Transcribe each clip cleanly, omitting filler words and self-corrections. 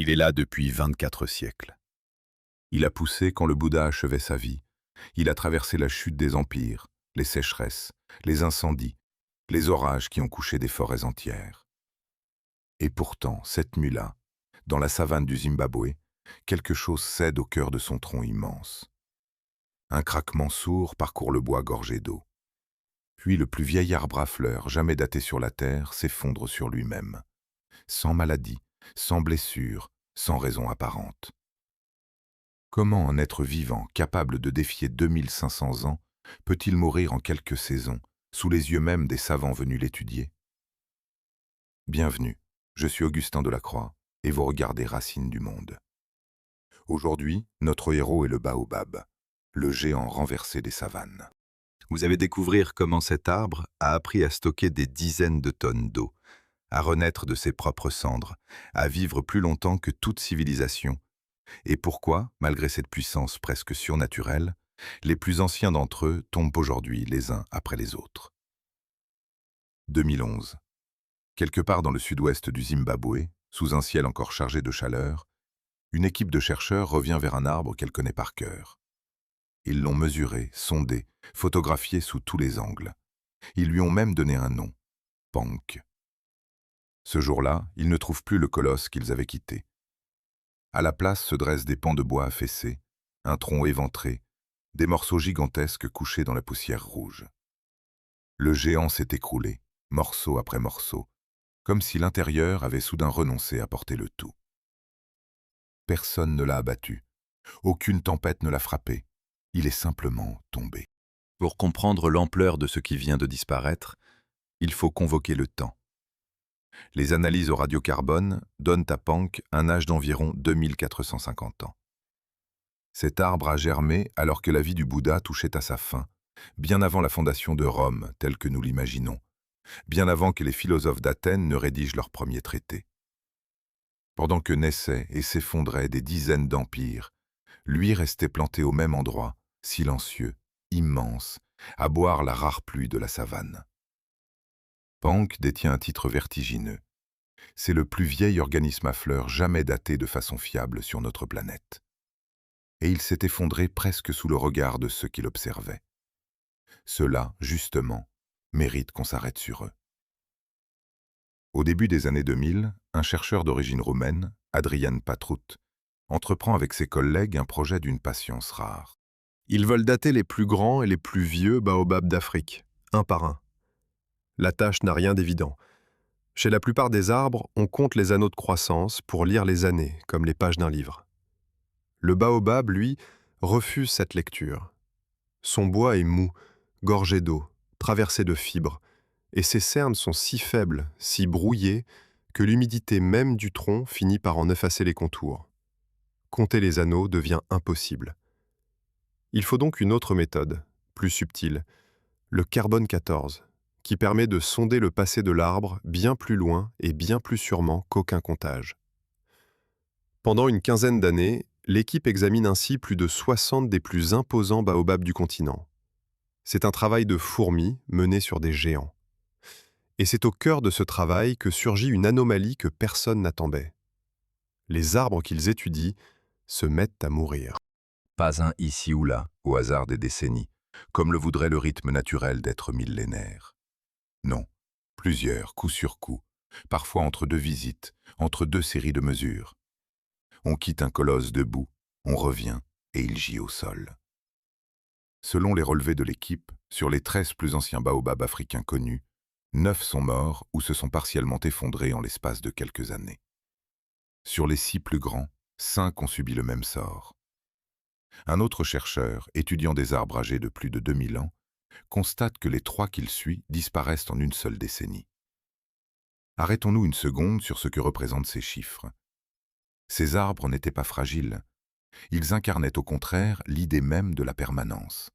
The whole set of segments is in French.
Il est là depuis 24 siècles. Il a poussé quand le Bouddha achevait sa vie. Il a traversé la chute des empires, les sécheresses, les incendies, les orages qui ont couché des forêts entières. Et pourtant, cette nuit-là, dans la savane du Zimbabwe, quelque chose cède au cœur de son tronc immense. Un craquement sourd parcourt le bois gorgé d'eau. Puis le plus vieil arbre à fleurs jamais daté sur la terre s'effondre sur lui-même, sans maladie, sans blessure, sans raison apparente. Comment un être vivant, capable de défier 2500 ans, peut-il mourir en quelques saisons, sous les yeux même des savants venus l'étudier? Bienvenue, je suis Augustin Delacroix, et vous regardez Racines du Monde. Aujourd'hui, notre héros est le baobab, le géant renversé des savanes. Vous allez découvrir comment cet arbre a appris à stocker des dizaines de tonnes d'eau, à renaître de ses propres cendres, à vivre plus longtemps que toute civilisation, et pourquoi, malgré cette puissance presque surnaturelle, les plus anciens d'entre eux tombent aujourd'hui les uns après les autres. 2011. Quelque part dans le sud-ouest du Zimbabwe, sous un ciel encore chargé de chaleur, une équipe de chercheurs revient vers un arbre qu'elle connaît par cœur. Ils l'ont mesuré, sondé, photographié sous tous les angles. Ils lui ont même donné un nom, Pank. Ce jour-là, ils ne trouvent plus le colosse qu'ils avaient quitté. À la place se dressent des pans de bois affaissés, un tronc éventré, des morceaux gigantesques couchés dans la poussière rouge. Le géant s'est écroulé, morceau après morceau, comme si l'intérieur avait soudain renoncé à porter le tout. Personne ne l'a abattu, aucune tempête ne l'a frappé, il est simplement tombé. Pour comprendre l'ampleur de ce qui vient de disparaître, il faut convoquer le temps. Les analyses au radiocarbone donnent à Pank un âge d'environ 2450 ans. Cet arbre a germé alors que la vie du Bouddha touchait à sa fin, bien avant la fondation de Rome telle que nous l'imaginons, bien avant que les philosophes d'Athènes ne rédigent leur premier traité. Pendant que naissaient et s'effondraient des dizaines d'empires, lui restait planté au même endroit, silencieux, immense, à boire la rare pluie de la savane. Pank détient un titre vertigineux. C'est le plus vieil organisme à fleurs jamais daté de façon fiable sur notre planète. Et il s'est effondré presque sous le regard de ceux qui l'observaient. Ceux-là, justement, méritent qu'on s'arrête sur eux. Au début des années 2000, un chercheur d'origine roumaine, Adrian Patrut, entreprend avec ses collègues un projet d'une patience rare. Ils veulent dater les plus grands et les plus vieux baobabs d'Afrique, un par un. La tâche n'a rien d'évident. Chez la plupart des arbres, on compte les anneaux de croissance pour lire les années, comme les pages d'un livre. Le baobab, lui, refuse cette lecture. Son bois est mou, gorgé d'eau, traversé de fibres, et ses cernes sont si faibles, si brouillées, que l'humidité même du tronc finit par en effacer les contours. Compter les anneaux devient impossible. Il faut donc une autre méthode, plus subtile, le carbone 14, qui permet de sonder le passé de l'arbre bien plus loin et bien plus sûrement qu'aucun comptage. Pendant une quinzaine d'années, l'équipe examine ainsi plus de 60 des plus imposants baobabs du continent. C'est un travail de fourmi mené sur des géants. Et c'est au cœur de ce travail que surgit une anomalie que personne n'attendait. Les arbres qu'ils étudient se mettent à mourir. Pas un ici ou là, au hasard des décennies, comme le voudrait le rythme naturel d'êtres millénaires. Non, plusieurs, coup sur coup, parfois entre deux visites, entre deux séries de mesures. On quitte un colosse debout, on revient, et il gît au sol. Selon les relevés de l'équipe, sur les 13 plus anciens baobabs africains connus, 9 sont morts ou se sont partiellement effondrés en l'espace de quelques années. Sur les 6 plus grands, 5 ont subi le même sort. Un autre chercheur, étudiant des arbres âgés de plus de 2000 ans, constate que les 3 qu'il suit disparaissent en une seule décennie. Arrêtons-nous une seconde sur ce que représentent ces chiffres. Ces arbres n'étaient pas fragiles. Ils incarnaient au contraire l'idée même de la permanence.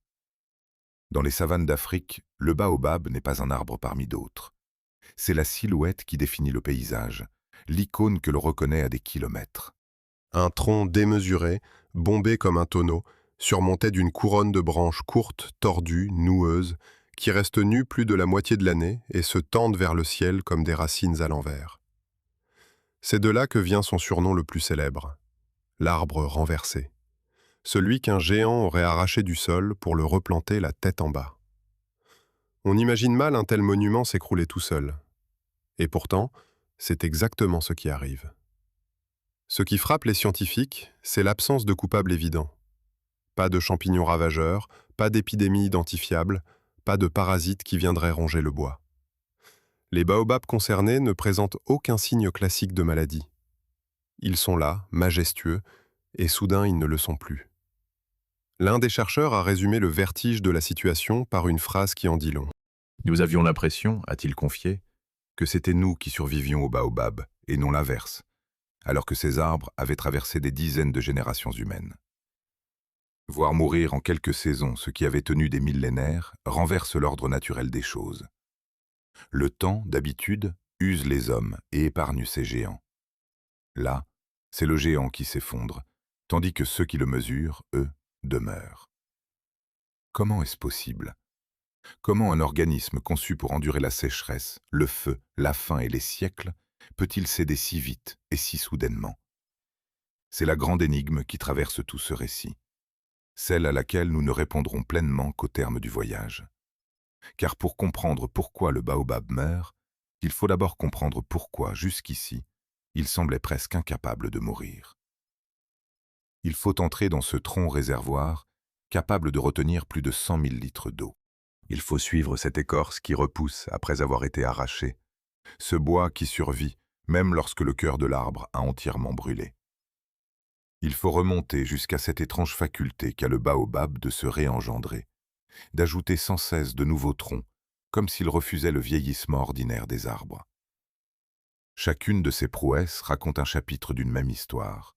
Dans les savanes d'Afrique, le baobab n'est pas un arbre parmi d'autres. C'est la silhouette qui définit le paysage, l'icône que l'on reconnaît à des kilomètres. Un tronc démesuré, bombé comme un tonneau, surmonté d'une couronne de branches courtes, tordues, noueuses, qui restent nues plus de la moitié de l'année et se tendent vers le ciel comme des racines à l'envers. C'est de là que vient son surnom le plus célèbre, l'arbre renversé, celui qu'un géant aurait arraché du sol pour le replanter la tête en bas. On imagine mal un tel monument s'écrouler tout seul. Et pourtant, c'est exactement ce qui arrive. Ce qui frappe les scientifiques, c'est l'absence de coupable évident. Pas de champignons ravageurs, pas d'épidémie identifiable, pas de parasites qui viendraient ronger le bois. Les baobabs concernés ne présentent aucun signe classique de maladie. Ils sont là, majestueux, et soudain ils ne le sont plus. L'un des chercheurs a résumé le vertige de la situation par une phrase qui en dit long. Nous avions l'impression, a-t-il confié, que c'était nous qui survivions au baobab, et non l'inverse, alors que ces arbres avaient traversé des dizaines de générations humaines. Voir mourir en quelques saisons ce qui avait tenu des millénaires renverse l'ordre naturel des choses. Le temps, d'habitude, use les hommes et épargne ces géants. Là, c'est le géant qui s'effondre, tandis que ceux qui le mesurent, eux, demeurent. Comment est-ce possible ? Comment un organisme conçu pour endurer la sécheresse, le feu, la faim et les siècles peut-il céder si vite et si soudainement? C'est la grande énigme qui traverse tout ce récit, celle à laquelle nous ne répondrons pleinement qu'au terme du voyage. Car pour comprendre pourquoi le baobab meurt, il faut d'abord comprendre pourquoi, jusqu'ici, il semblait presque incapable de mourir. Il faut entrer dans ce tronc réservoir, capable de retenir plus de 100 000 litres d'eau. Il faut suivre cette écorce qui repousse après avoir été arrachée, ce bois qui survit même lorsque le cœur de l'arbre a entièrement brûlé. Il faut remonter jusqu'à cette étrange faculté qu'a le baobab de se réengendrer, d'ajouter sans cesse de nouveaux troncs, comme s'il refusait le vieillissement ordinaire des arbres. Chacune de ces prouesses raconte un chapitre d'une même histoire,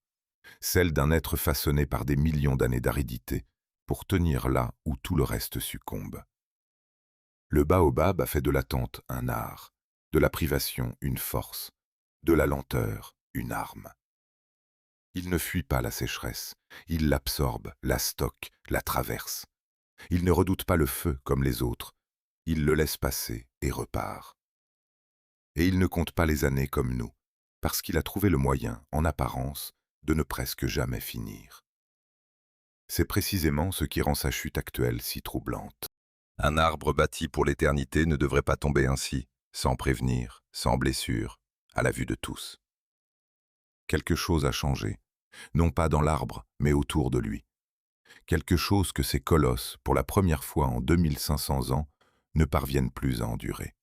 celle d'un être façonné par des millions d'années d'aridité pour tenir là où tout le reste succombe. Le baobab a fait de l'attente un art, de la privation une force, de la lenteur une arme. Il ne fuit pas la sécheresse, il l'absorbe, la stocke, la traverse. Il ne redoute pas le feu comme les autres, il le laisse passer et repart. Et il ne compte pas les années comme nous, parce qu'il a trouvé le moyen, en apparence, de ne presque jamais finir. C'est précisément ce qui rend sa chute actuelle si troublante. Un arbre bâti pour l'éternité ne devrait pas tomber ainsi, sans prévenir, sans blessure, à la vue de tous. Quelque chose a changé, non pas dans l'arbre, mais autour de lui. Quelque chose que ces colosses, pour la première fois en 2500 ans, ne parviennent plus à endurer.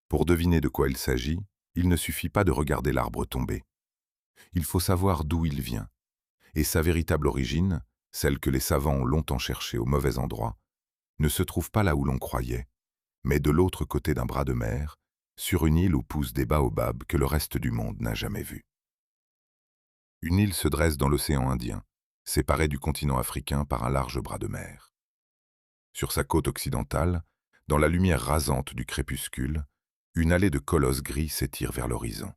Pour deviner de quoi il s'agit, il ne suffit pas de regarder l'arbre tomber. Il faut savoir d'où il vient. Et sa véritable origine, celle que les savants ont longtemps cherchée au mauvais endroit, ne se trouve pas là où l'on croyait, mais de l'autre côté d'un bras de mer, sur une île où poussent des baobabs que le reste du monde n'a jamais vus. Une île se dresse dans l'océan Indien, séparée du continent africain par un large bras de mer. Sur sa côte occidentale, dans la lumière rasante du crépuscule, une allée de colosses gris s'étire vers l'horizon.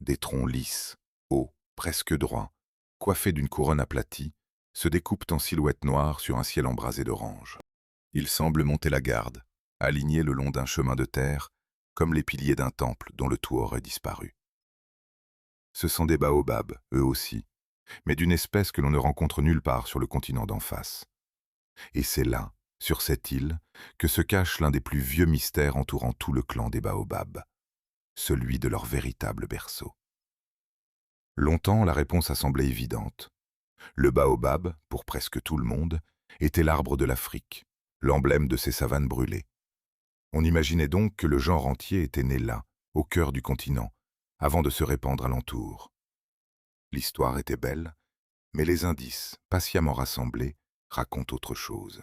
Des troncs lisses, hauts, presque droits, coiffés d'une couronne aplatie, se découpent en silhouette noire sur un ciel embrasé d'orange. Ils semblent monter la garde, alignés le long d'un chemin de terre, comme les piliers d'un temple dont le toit aurait disparu. Ce sont des baobabs, eux aussi, mais d'une espèce que l'on ne rencontre nulle part sur le continent d'en face. Et c'est là, sur cette île, que se cache l'un des plus vieux mystères entourant tout le clan des baobabs, celui de leur véritable berceau. Longtemps, la réponse a semblé évidente. Le baobab, pour presque tout le monde, était l'arbre de l'Afrique, l'emblème de ces savanes brûlées. On imaginait donc que le genre entier était né là, au cœur du continent, avant de se répandre alentour. L'histoire était belle, mais les indices, patiemment rassemblés, racontent autre chose.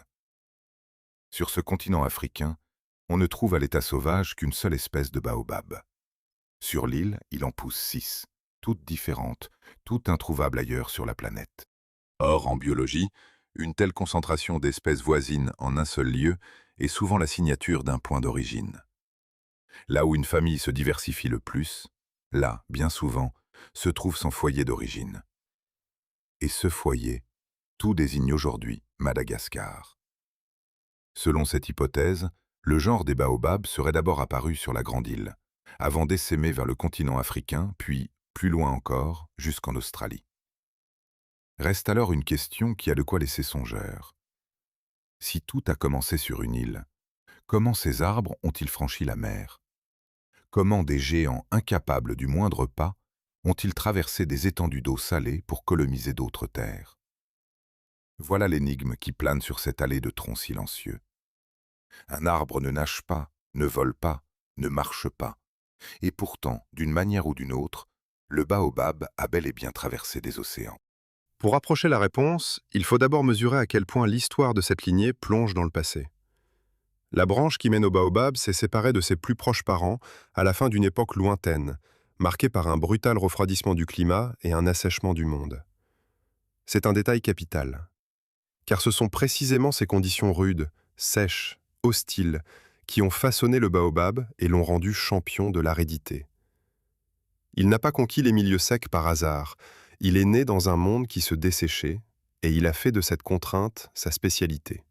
Sur ce continent africain, on ne trouve à l'état sauvage qu'une seule espèce de baobab. Sur l'île, il en pousse 6, toutes différentes, toutes introuvables ailleurs sur la planète. Or, en biologie, une telle concentration d'espèces voisines en un seul lieu est souvent la signature d'un point d'origine. Là où une famille se diversifie le plus, là, bien souvent, se trouve son foyer d'origine. Et ce foyer, tout désigne aujourd'hui Madagascar. Selon cette hypothèse, le genre des baobabs serait d'abord apparu sur la Grande Île, avant d'essaimer vers le continent africain, puis, plus loin encore, jusqu'en Australie. Reste alors une question qui a de quoi laisser songeur. Si tout a commencé sur une île, comment ces arbres ont-ils franchi la mer? Comment des géants incapables du moindre pas ont-ils traversé des étendues d'eau salée pour coloniser d'autres terres? Voilà l'énigme qui plane sur cette allée de troncs silencieux. Un arbre ne nage pas, ne vole pas, ne marche pas. Et pourtant, d'une manière ou d'une autre, le baobab a bel et bien traversé des océans. Pour approcher la réponse, il faut d'abord mesurer à quel point l'histoire de cette lignée plonge dans le passé. La branche qui mène au baobab s'est séparée de ses plus proches parents à la fin d'une époque lointaine, marquée par un brutal refroidissement du climat et un assèchement du monde. C'est un détail capital, car ce sont précisément ces conditions rudes, sèches, hostiles, qui ont façonné le baobab et l'ont rendu champion de l'aridité. Il n'a pas conquis les milieux secs par hasard, il est né dans un monde qui se desséchait, et il a fait de cette contrainte sa spécialité.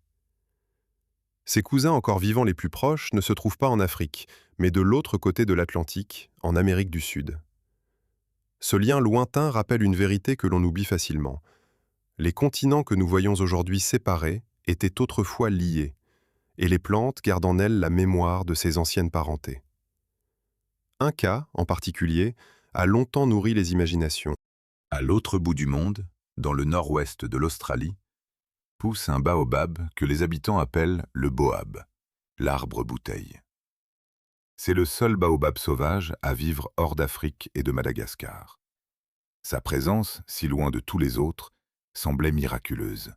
Ses cousins encore vivants les plus proches ne se trouvent pas en Afrique, mais de l'autre côté de l'Atlantique, en Amérique du Sud. Ce lien lointain rappelle une vérité que l'on oublie facilement. Les continents que nous voyons aujourd'hui séparés étaient autrefois liés, et les plantes gardent en elles la mémoire de ces anciennes parentés. Un cas, en particulier, a longtemps nourri les imaginations. À l'autre bout du monde, dans le nord-ouest de l'Australie, pousse un baobab que les habitants appellent le boab, l'arbre bouteille. C'est le seul baobab sauvage à vivre hors d'Afrique et de Madagascar. Sa présence, si loin de tous les autres, semblait miraculeuse.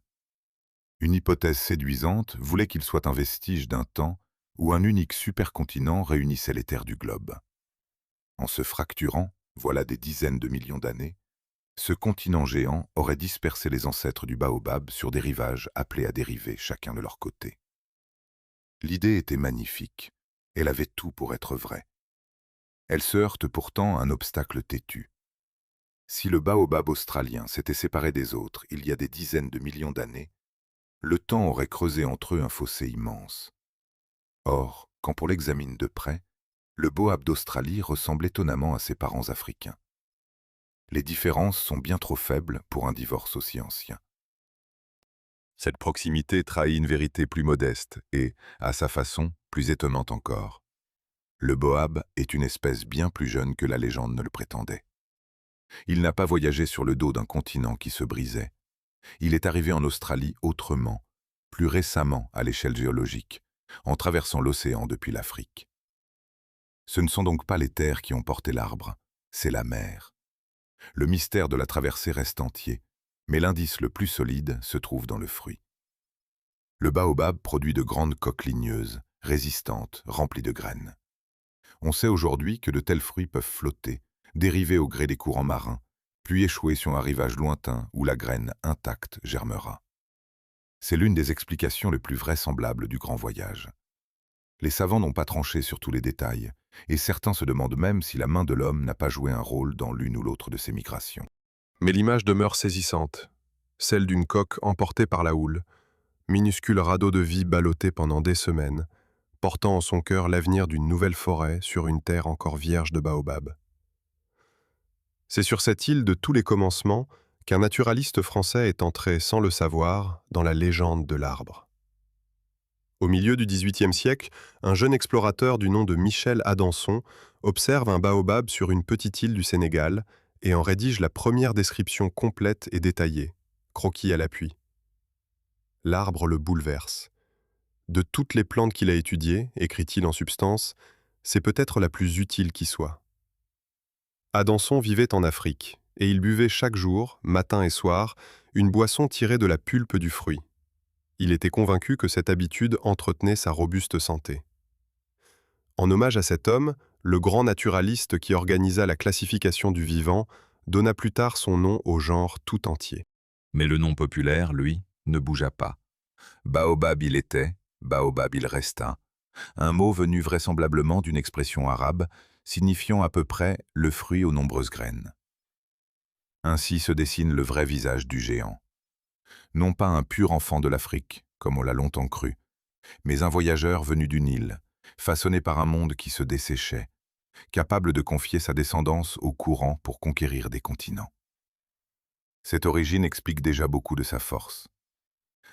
Une hypothèse séduisante voulait qu'il soit un vestige d'un temps où un unique supercontinent réunissait les terres du globe. En se fracturant, voilà des dizaines de millions d'années, ce continent géant aurait dispersé les ancêtres du baobab sur des rivages appelés à dériver chacun de leur côté. L'idée était magnifique, elle avait tout pour être vraie. Elle se heurte pourtant à un obstacle têtu. Si le baobab australien s'était séparé des autres il y a des dizaines de millions d'années, le temps aurait creusé entre eux un fossé immense. Or, quand on l'examine de près, le boab d'Australie ressemble étonnamment à ses parents africains. Les différences sont bien trop faibles pour un divorce aussi ancien. Cette proximité trahit une vérité plus modeste et, à sa façon, plus étonnante encore. Le boab est une espèce bien plus jeune que la légende ne le prétendait. Il n'a pas voyagé sur le dos d'un continent qui se brisait. Il est arrivé en Australie autrement, plus récemment à l'échelle géologique, en traversant l'océan depuis l'Afrique. Ce ne sont donc pas les terres qui ont porté l'arbre, c'est la mer. Le mystère de la traversée reste entier, mais l'indice le plus solide se trouve dans le fruit. Le baobab produit de grandes coques ligneuses, résistantes, remplies de graines. On sait aujourd'hui que de tels fruits peuvent flotter, dériver au gré des courants marins, puis échouer sur un rivage lointain où la graine intacte germera. C'est l'une des explications les plus vraisemblables du grand voyage. Les savants n'ont pas tranché sur tous les détails, et certains se demandent même si la main de l'homme n'a pas joué un rôle dans l'une ou l'autre de ces migrations. Mais l'image demeure saisissante, celle d'une coque emportée par la houle, minuscule radeau de vie ballotté pendant des semaines, portant en son cœur l'avenir d'une nouvelle forêt sur une terre encore vierge de baobab. C'est sur cette île de tous les commencements qu'un naturaliste français est entré sans le savoir dans la légende de l'arbre. Au milieu du XVIIIe siècle, un jeune explorateur du nom de Michel Adanson observe un baobab sur une petite île du Sénégal et en rédige la première description complète et détaillée, croquis à l'appui. L'arbre le bouleverse. De toutes les plantes qu'il a étudiées, écrit-il en substance, c'est peut-être la plus utile qui soit. Adanson vivait en Afrique, et il buvait chaque jour, matin et soir, une boisson tirée de la pulpe du fruit. Il était convaincu que cette habitude entretenait sa robuste santé. En hommage à cet homme, le grand naturaliste qui organisa la classification du vivant donna plus tard son nom au genre tout entier. Mais le nom populaire, lui, ne bougea pas. Baobab il était, baobab il resta, un mot venu vraisemblablement d'une expression arabe signifiant à peu près le fruit aux nombreuses graines. Ainsi se dessine le vrai visage du géant. Non pas un pur enfant de l'Afrique, comme on l'a longtemps cru, mais un voyageur venu d'une île, façonné par un monde qui se desséchait, capable de confier sa descendance au courant pour conquérir des continents. Cette origine explique déjà beaucoup de sa force.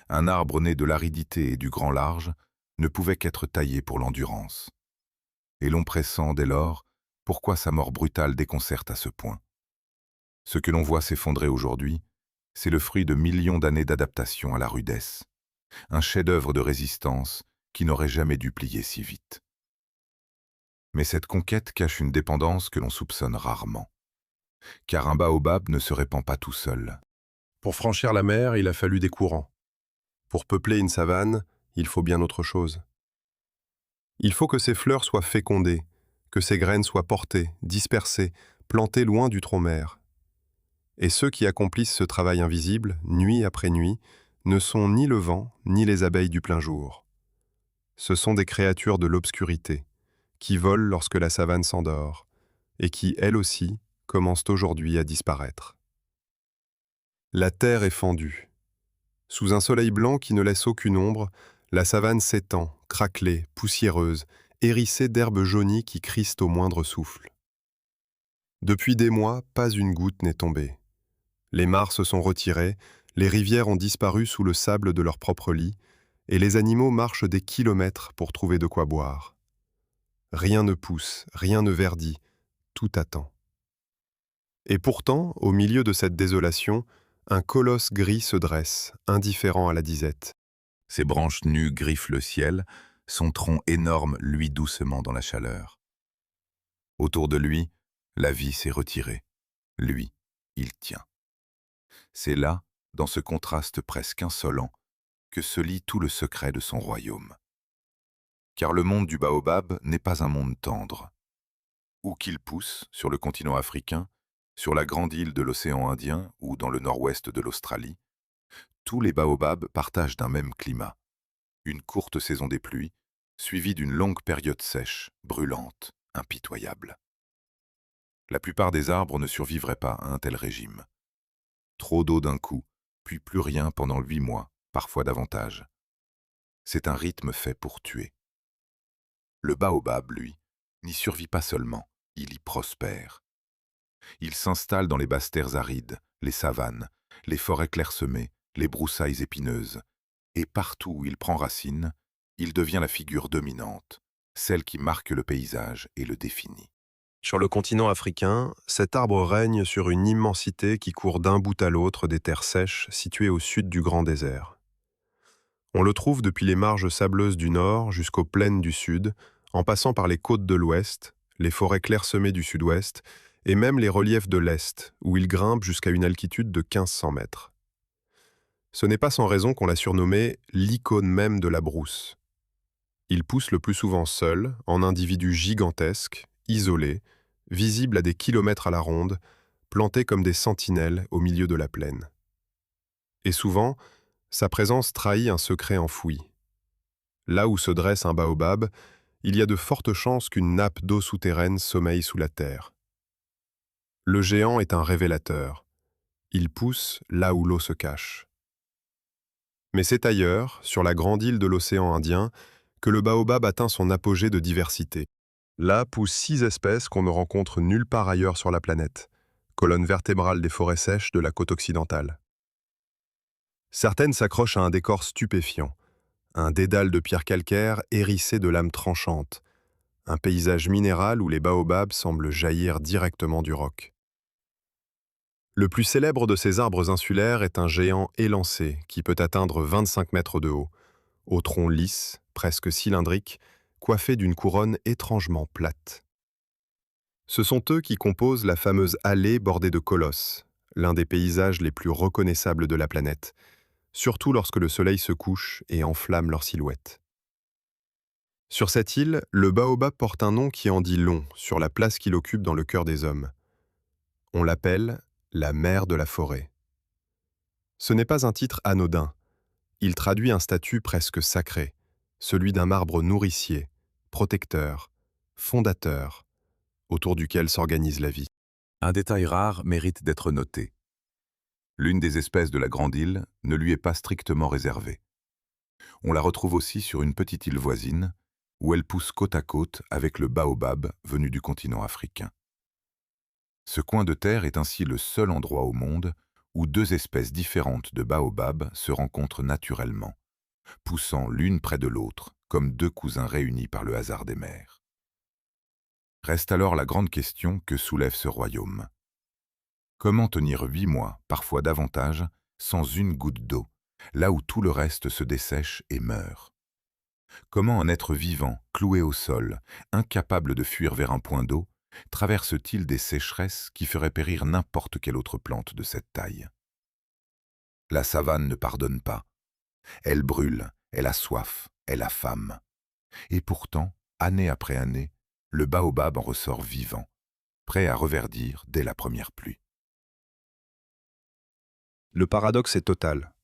Un arbre né de l'aridité et du grand large ne pouvait qu'être taillé pour l'endurance. Et l'on pressent dès lors pourquoi sa mort brutale déconcerte à ce point. Ce que l'on voit s'effondrer aujourd'hui, c'est le fruit de millions d'années d'adaptation à la rudesse, un chef-d'œuvre de résistance qui n'aurait jamais dû plier si vite. Mais cette conquête cache une dépendance que l'on soupçonne rarement, car un baobab ne se répand pas tout seul. Pour franchir la mer, il a fallu des courants. Pour peupler une savane, il faut bien autre chose. Il faut que ses fleurs soient fécondées, que ses graines soient portées, dispersées, plantées loin du tronc-mère. Et ceux qui accomplissent ce travail invisible, nuit après nuit, ne sont ni le vent, ni les abeilles du plein jour. Ce sont des créatures de l'obscurité, qui volent lorsque la savane s'endort, et qui, elles aussi, commencent aujourd'hui à disparaître. La terre est fendue. Sous un soleil blanc qui ne laisse aucune ombre, la savane s'étend, craquelée, poussiéreuse, hérissée d'herbes jaunies qui crissent au moindre souffle. Depuis des mois, pas une goutte n'est tombée. Les mares se sont retirées, les rivières ont disparu sous le sable de leur propre lit, et les animaux marchent des kilomètres pour trouver de quoi boire. Rien ne pousse, rien ne verdit, tout attend. Et pourtant, au milieu de cette désolation, un colosse gris se dresse, indifférent à la disette. Ses branches nues griffent le ciel, son tronc énorme luit doucement dans la chaleur. Autour de lui, la vie s'est retirée. Lui, il tient. C'est là, dans ce contraste presque insolent, que se lie tout le secret de son royaume. Car le monde du baobab n'est pas un monde tendre. Où qu'il pousse, sur le continent africain, sur la grande île de l'océan Indien ou dans le nord-ouest de l'Australie, tous les baobabs partagent d'un même climat. Une courte saison des pluies, suivie d'une longue période sèche, brûlante, impitoyable. La plupart des arbres ne survivraient pas à un tel régime. Trop d'eau d'un coup, puis plus rien pendant 8 mois, parfois davantage. C'est un rythme fait pour tuer. Le baobab, lui, n'y survit pas seulement, il y prospère. Il s'installe dans les basses terres arides, les savanes, les forêts clairsemées, les broussailles épineuses, et partout où il prend racine, il devient la figure dominante, celle qui marque le paysage et le définit. Sur le continent africain, cet arbre règne sur une immensité qui court d'un bout à l'autre des terres sèches situées au sud du grand désert. On le trouve depuis les marges sableuses du nord jusqu'aux plaines du sud, en passant par les côtes de l'ouest, les forêts clairsemées du sud-ouest, et même les reliefs de l'est, où il grimpe jusqu'à une altitude de 1500 mètres. Ce n'est pas sans raison qu'on l'a surnommé l'icône même de la brousse. Il pousse le plus souvent seul, en individus gigantesques, isolés, visibles à des kilomètres à la ronde, plantés comme des sentinelles au milieu de la plaine. Et souvent, sa présence trahit un secret enfoui. Là où se dresse un baobab, il y a de fortes chances qu'une nappe d'eau souterraine sommeille sous la terre. Le géant est un révélateur. Il pousse là où l'eau se cache. Mais c'est ailleurs, sur la grande île de l'océan Indien, que le baobab atteint son apogée de diversité. Là poussent 6 espèces qu'on ne rencontre nulle part ailleurs sur la planète, colonne vertébrale des forêts sèches de la côte occidentale. Certaines s'accrochent à un décor stupéfiant, un dédale de pierres calcaires hérissées de lames tranchantes, un paysage minéral où les baobabs semblent jaillir directement du roc. Le plus célèbre de ces arbres insulaires est un géant élancé qui peut atteindre 25 mètres de haut, au tronc lisse, presque cylindrique, coiffé d'une couronne étrangement plate. Ce sont eux qui composent la fameuse allée bordée de colosses, l'un des paysages les plus reconnaissables de la planète, surtout lorsque le soleil se couche et enflamme leur silhouette. Sur cette île, le baobab porte un nom qui en dit long sur la place qu'il occupe dans le cœur des hommes. On l'appelle la mère de la forêt. Ce n'est pas un titre anodin. Il traduit un statut presque sacré, celui d'un arbre nourricier, protecteur, fondateur, autour duquel s'organise la vie. Un détail rare mérite d'être noté. L'une des espèces de la grande île ne lui est pas strictement réservée. On la retrouve aussi sur une petite île voisine, où elle pousse côte à côte avec le baobab venu du continent africain. Ce coin de terre est ainsi le seul endroit au monde où deux espèces différentes de baobab se rencontrent naturellement, poussant l'une près de l'autre, comme deux cousins réunis par le hasard des mers. Reste alors la grande question que soulève ce royaume. Comment tenir 8 mois, parfois davantage, sans une goutte d'eau, là où tout le reste se dessèche et meurt? Comment un être vivant, cloué au sol, incapable de fuir vers un point d'eau, traverse-t-il des sécheresses qui feraient périr n'importe quelle autre plante de cette taille? La savane ne pardonne pas. Elle brûle, elle a soif, elle affame. Et pourtant, année après année, le baobab en ressort vivant, prêt à reverdir dès la première pluie. Le paradoxe est total.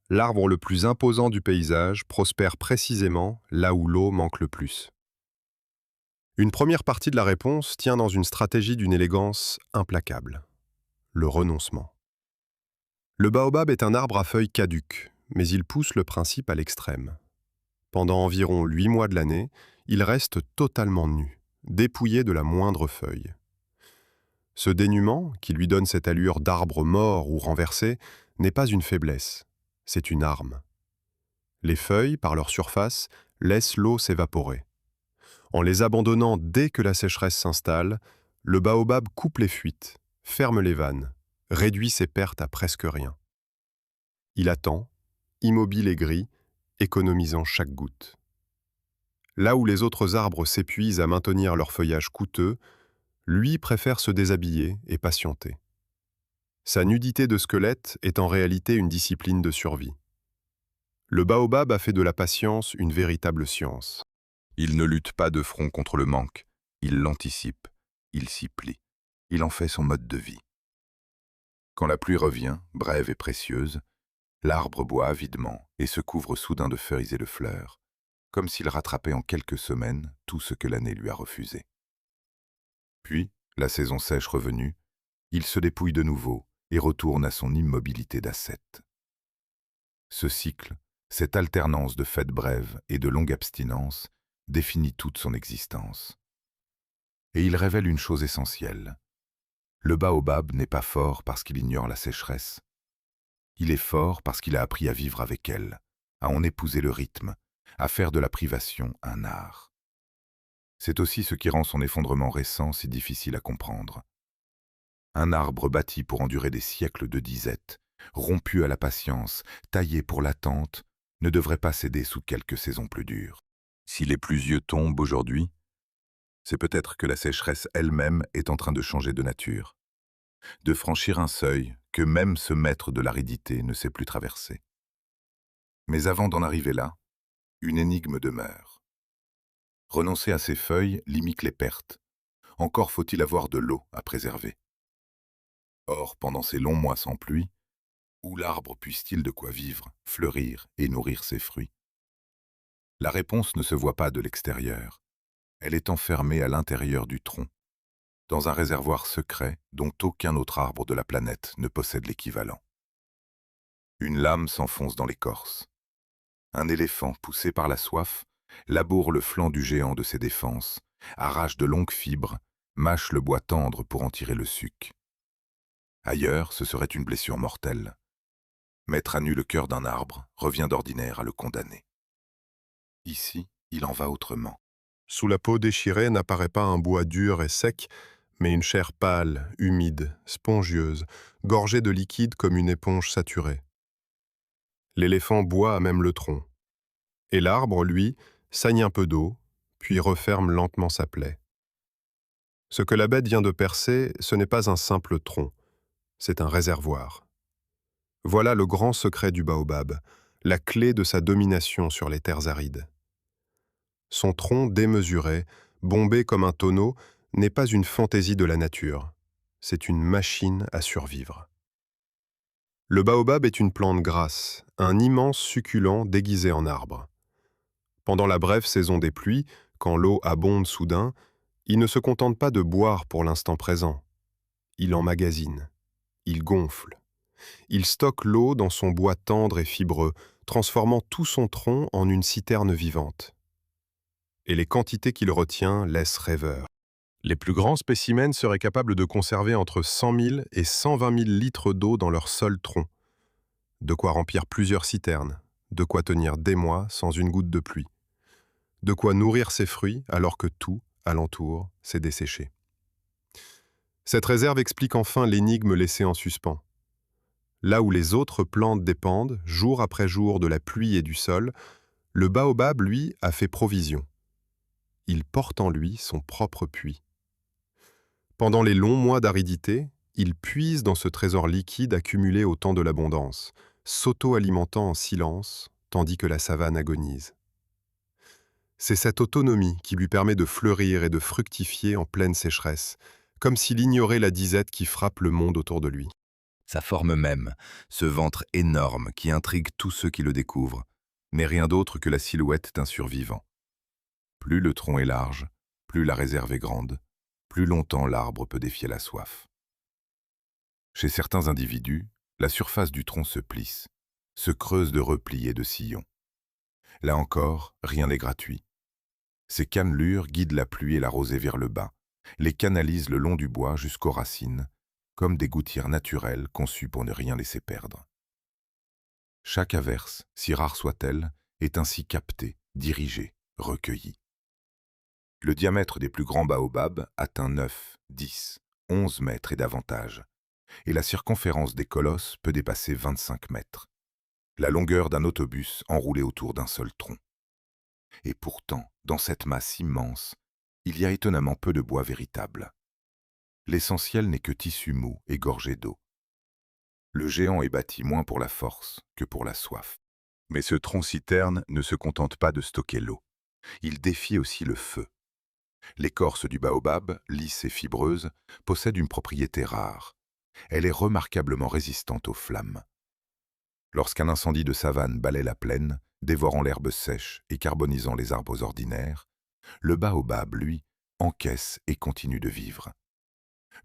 L'arbre le plus imposant du paysage prospère précisément là où l'eau manque le plus. Une première partie de la réponse tient dans une stratégie d'une élégance implacable: le renoncement. Le baobab est un arbre à feuilles caduques, mais il pousse le principe à l'extrême. Pendant environ 8 mois de l'année, il reste totalement nu, dépouillé de la moindre feuille. Ce dénuement, qui lui donne cette allure d'arbre mort ou renversé, n'est pas une faiblesse, c'est une arme. Les feuilles, par leur surface, laissent l'eau s'évaporer. En les abandonnant dès que la sécheresse s'installe, le baobab coupe les fuites, ferme les vannes, réduit ses pertes à presque rien. Il attend, immobile et gris, économisant chaque goutte. Là où les autres arbres s'épuisent à maintenir leur feuillage coûteux, lui préfère se déshabiller et patienter. Sa nudité de squelette est en réalité une discipline de survie. Le baobab a fait de la patience une véritable science. Il ne lutte pas de front contre le manque, il l'anticipe, il s'y plie, il en fait son mode de vie. Quand la pluie revient, brève et précieuse, l'arbre boit avidement et se couvre soudain de feuilles et de fleurs, comme s'il rattrapait en quelques semaines tout ce que l'année lui a refusé. Puis, la saison sèche revenue, il se dépouille de nouveau et retourne à son immobilité d'ascète. Ce cycle, cette alternance de fêtes brèves et de longue abstinence, définit toute son existence. Et il révèle une chose essentielle. Le baobab n'est pas fort parce qu'il ignore la sécheresse. Il est fort parce qu'il a appris à vivre avec elle, à en épouser le rythme, à faire de la privation un art. C'est aussi ce qui rend son effondrement récent si difficile à comprendre. Un arbre bâti pour endurer des siècles de disette, rompu à la patience, taillé pour l'attente, ne devrait pas céder sous quelques saisons plus dures. Si les pluvieux tombent aujourd'hui, c'est peut-être que la sécheresse elle-même est en train de changer de nature, de franchir un seuil que même ce maître de l'aridité ne sait plus traverser. Mais avant d'en arriver là, une énigme demeure. Renoncer à ses feuilles limite les pertes. Encore faut-il avoir de l'eau à préserver. Or, pendant ces longs mois sans pluie, où l'arbre puisse-t-il de quoi vivre, fleurir et nourrir ses fruits? La réponse ne se voit pas de l'extérieur. Elle est enfermée à l'intérieur du tronc, dans un réservoir secret dont aucun autre arbre de la planète ne possède l'équivalent. Une lame s'enfonce dans l'écorce. Un éléphant, poussé par la soif, laboure le flanc du géant de ses défenses, arrache de longues fibres, mâche le bois tendre pour en tirer le suc. Ailleurs, ce serait une blessure mortelle. Mettre à nu le cœur d'un arbre revient d'ordinaire à le condamner. Ici, il en va autrement. Sous la peau déchirée n'apparaît pas un bois dur et sec, mais une chair pâle, humide, spongieuse, gorgée de liquide comme une éponge saturée. L'éléphant boit à même le tronc. Et l'arbre, lui, saigne un peu d'eau, puis referme lentement sa plaie. Ce que la bête vient de percer, ce n'est pas un simple tronc, c'est un réservoir. Voilà le grand secret du baobab, la clé de sa domination sur les terres arides. Son tronc démesuré, bombé comme un tonneau, n'est pas une fantaisie de la nature, c'est une machine à survivre. Le baobab est une plante grasse, un immense succulent déguisé en arbre. Pendant la brève saison des pluies, quand l'eau abonde soudain, il ne se contente pas de boire pour l'instant présent. Il emmagasine, il gonfle. Il stocke l'eau dans son bois tendre et fibreux, transformant tout son tronc en une citerne vivante. et les quantités qu'il retient laissent rêveur. Les plus grands spécimens seraient capables de conserver entre 100 000 et 120 000 litres d'eau dans leur seul tronc. De quoi remplir plusieurs citernes, de quoi tenir des mois sans une goutte de pluie, de quoi nourrir ses fruits alors que tout, alentour, s'est desséché. Cette réserve explique enfin l'énigme laissée en suspens. Là où les autres plantes dépendent, jour après jour, de la pluie et du sol, le baobab, lui, a fait provision. Il porte en lui son propre puits. Pendant les longs mois d'aridité, il puise dans ce trésor liquide accumulé au temps de l'abondance, s'auto-alimentant en silence, tandis que la savane agonise. C'est cette autonomie qui lui permet de fleurir et de fructifier en pleine sécheresse, comme s'il ignorait la disette qui frappe le monde autour de lui. Sa forme même, ce ventre énorme qui intrigue tous ceux qui le découvrent, n'est rien d'autre que la silhouette d'un survivant. Plus le tronc est large, plus la réserve est grande, plus longtemps l'arbre peut défier la soif. Chez certains individus, la surface du tronc se plisse, se creuse de replis et de sillons. Là encore, rien n'est gratuit. Ces cannelures guident la pluie et la rosée vers le bas, les canalisent le long du bois jusqu'aux racines, comme des gouttières naturelles conçues pour ne rien laisser perdre. Chaque averse, si rare soit-elle, est ainsi captée, dirigée, recueillie. Le diamètre des plus grands baobabs atteint 9, 10, 11 mètres et davantage, et la circonférence des colosses peut dépasser 25 mètres. La longueur d'un autobus enroulé autour d'un seul tronc. Et pourtant, dans cette masse immense, il y a étonnamment peu de bois véritable. L'essentiel n'est que tissu mou et gorgé d'eau. Le géant est bâti moins pour la force que pour la soif. Mais ce tronc-citerne ne se contente pas de stocker l'eau. Il défie aussi le feu. L'écorce du baobab, lisse et fibreuse, possède une propriété rare. Elle est remarquablement résistante aux flammes. Lorsqu'un incendie de savane balaie la plaine, dévorant l'herbe sèche et carbonisant les arbres ordinaires, le baobab, lui, encaisse et continue de vivre.